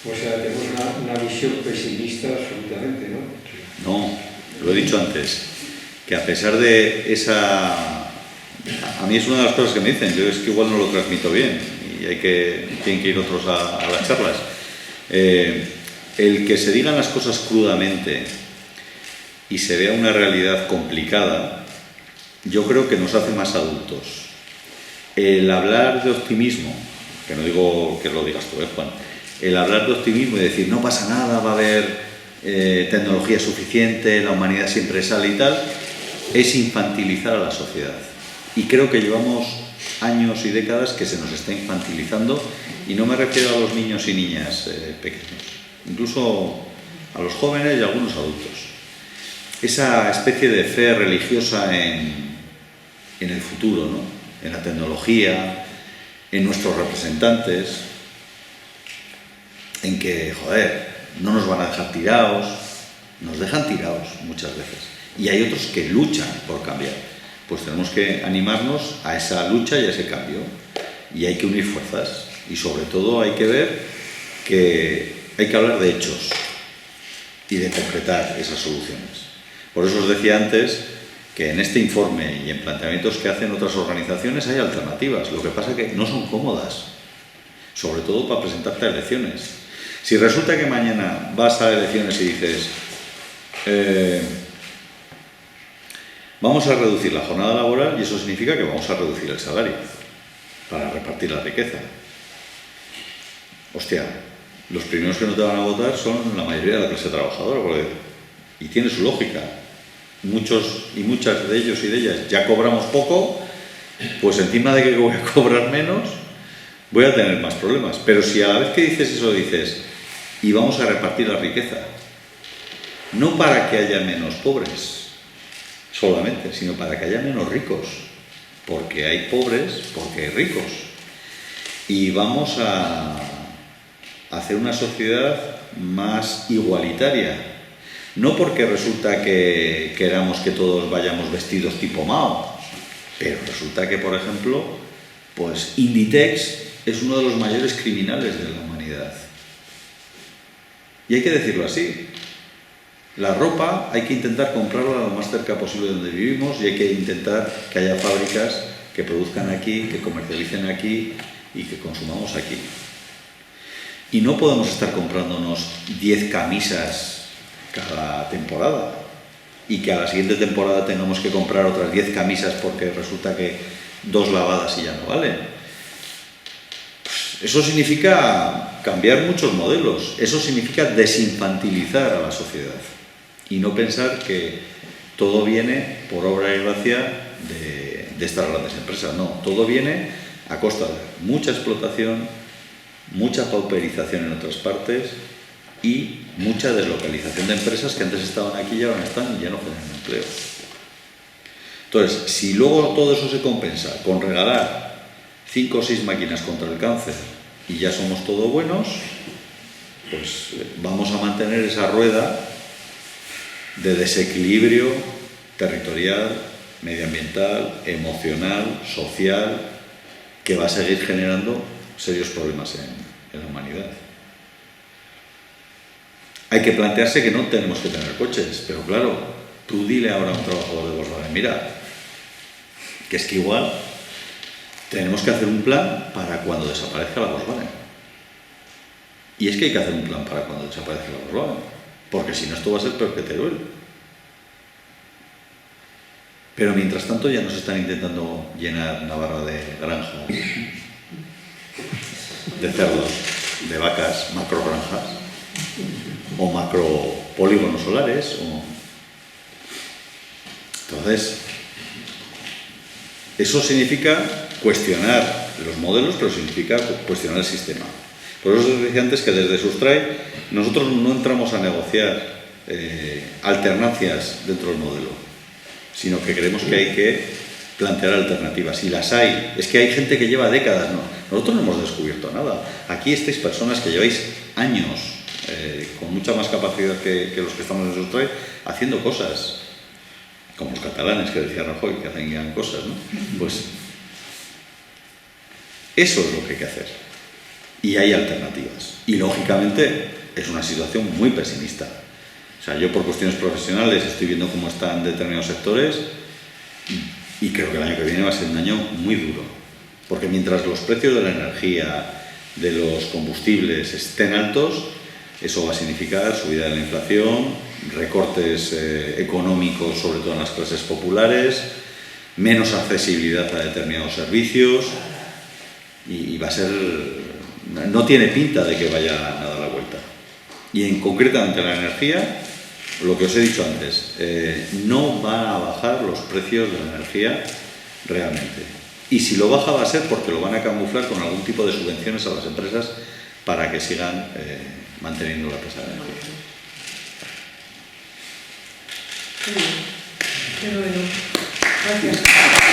o sea, tenemos una visión pesimista absolutamente, ¿no? No, lo he dicho antes, que a pesar de esa... A mí es una de las cosas que me dicen, yo es que igual no lo transmito bien y tienen que ir otros a las charlas. El que se digan las cosas crudamente y se vea una realidad complicada, yo creo que nos hace más adultos. El hablar de optimismo, que no digo que lo digas tú, Juan, el hablar de optimismo y decir no pasa nada, va a haber tecnología suficiente, la humanidad siempre sale y tal, es infantilizar a la sociedad. Y creo que llevamos años y décadas que se nos está infantilizando, y no me refiero a los niños y niñas pequeños, incluso a los jóvenes y a algunos adultos. Esa especie de fe religiosa en el futuro, ¿no? En la tecnología, en nuestros representantes, en que, joder, no nos van a dejar tirados, nos dejan tirados muchas veces. Y hay otros que luchan por cambiar. Pues tenemos que animarnos a esa lucha y a ese cambio. Y hay que unir fuerzas. Y sobre todo hay que ver que hay que hablar de hechos y de concretar esas soluciones. Por eso os decía antes que en este informe y en planteamientos que hacen otras organizaciones hay alternativas. Lo que pasa es que no son cómodas, sobre todo para presentarte a elecciones. Si resulta que mañana vas a elecciones y dices vamos a reducir la jornada laboral, y eso significa que vamos a reducir el salario para repartir la riqueza. Hostia, los primeros que no te van a votar son la mayoría de la clase trabajadora, y tiene su lógica. Muchos y muchas de ellos y de ellas ya cobramos poco, pues encima de que voy a cobrar menos, voy a tener más problemas. Pero si a la vez que dices eso dices, y vamos a repartir la riqueza, no para que haya menos pobres solamente, sino para que haya menos ricos, porque hay pobres, porque hay ricos. Y vamos a hacer una sociedad más igualitaria, no porque resulta que queramos que todos vayamos vestidos tipo Mao, pero resulta que, por ejemplo, pues Inditex es uno de los mayores criminales de la humanidad. Y hay que decirlo así. La ropa hay que intentar comprarla lo más cerca posible de donde vivimos, y hay que intentar que haya fábricas que produzcan aquí, que comercialicen aquí y que consumamos aquí. Y no podemos estar comprándonos 10 camisas cada temporada y que a la siguiente temporada tengamos que comprar otras 10 camisas porque resulta que 2 lavadas y ya no valen. Eso significa cambiar muchos modelos, eso significa desinfantilizar a la sociedad y no pensar que todo viene por obra y gracia de estas grandes empresas. No, todo viene a costa de mucha explotación, mucha pauperización en otras partes y mucha deslocalización de empresas que antes estaban aquí y ahora no están y ya no generan empleo. Entonces, si luego todo eso se compensa con regalar 5 o 6 máquinas contra el cáncer y ya somos todos buenos, pues vamos a mantener esa rueda de desequilibrio territorial, medioambiental, emocional, social, que va a seguir generando serios problemas en la humanidad. Hay que plantearse que no tenemos que tener coches, pero claro, tú dile ahora a un trabajador de Volkswagen, mira, que es que igual tenemos que hacer un plan para cuando desaparezca la Volkswagen. Y es que hay que hacer un plan para cuando desaparezca la Volkswagen, porque si no esto va a ser peor que Teruel. Pero mientras tanto ya nos están intentando llenar Navarra de granjas, de cerdos, de vacas, macrogranjas, o macropolígonos solares. Entonces, eso significa cuestionar los modelos, pero significa cuestionar el sistema. Por eso os decía antes que desde Sustrai nosotros no entramos a negociar alternancias dentro del modelo, sino que creemos que hay que plantear alternativas. Y las hay. Es que hay gente que lleva décadas. No, nosotros no hemos descubierto nada. Aquí estáis personas que lleváis años, con mucha más capacidad que los que estamos en Sustrai, haciendo cosas. Como los catalanes, que decía Rajoy, que hacen gran cosas, ¿no? Pues eso es lo que hay que hacer. Y hay alternativas. Y lógicamente es una situación muy pesimista. O sea, yo por cuestiones profesionales estoy viendo cómo están determinados sectores y creo que el año que viene va a ser un año muy duro. Porque mientras los precios de la energía, de los combustibles estén altos, eso va a significar subida de la inflación, recortes económicos, sobre todo en las clases populares, menos accesibilidad a determinados servicios y va a ser... No tiene pinta de que vaya a dar la vuelta. Y en concretamente la energía, lo que os he dicho antes, no va a bajar los precios de la energía realmente. Y si lo baja va a ser porque lo van a camuflar con algún tipo de subvenciones a las empresas para que sigan manteniendo la tasa de energía. Qué bueno. Gracias.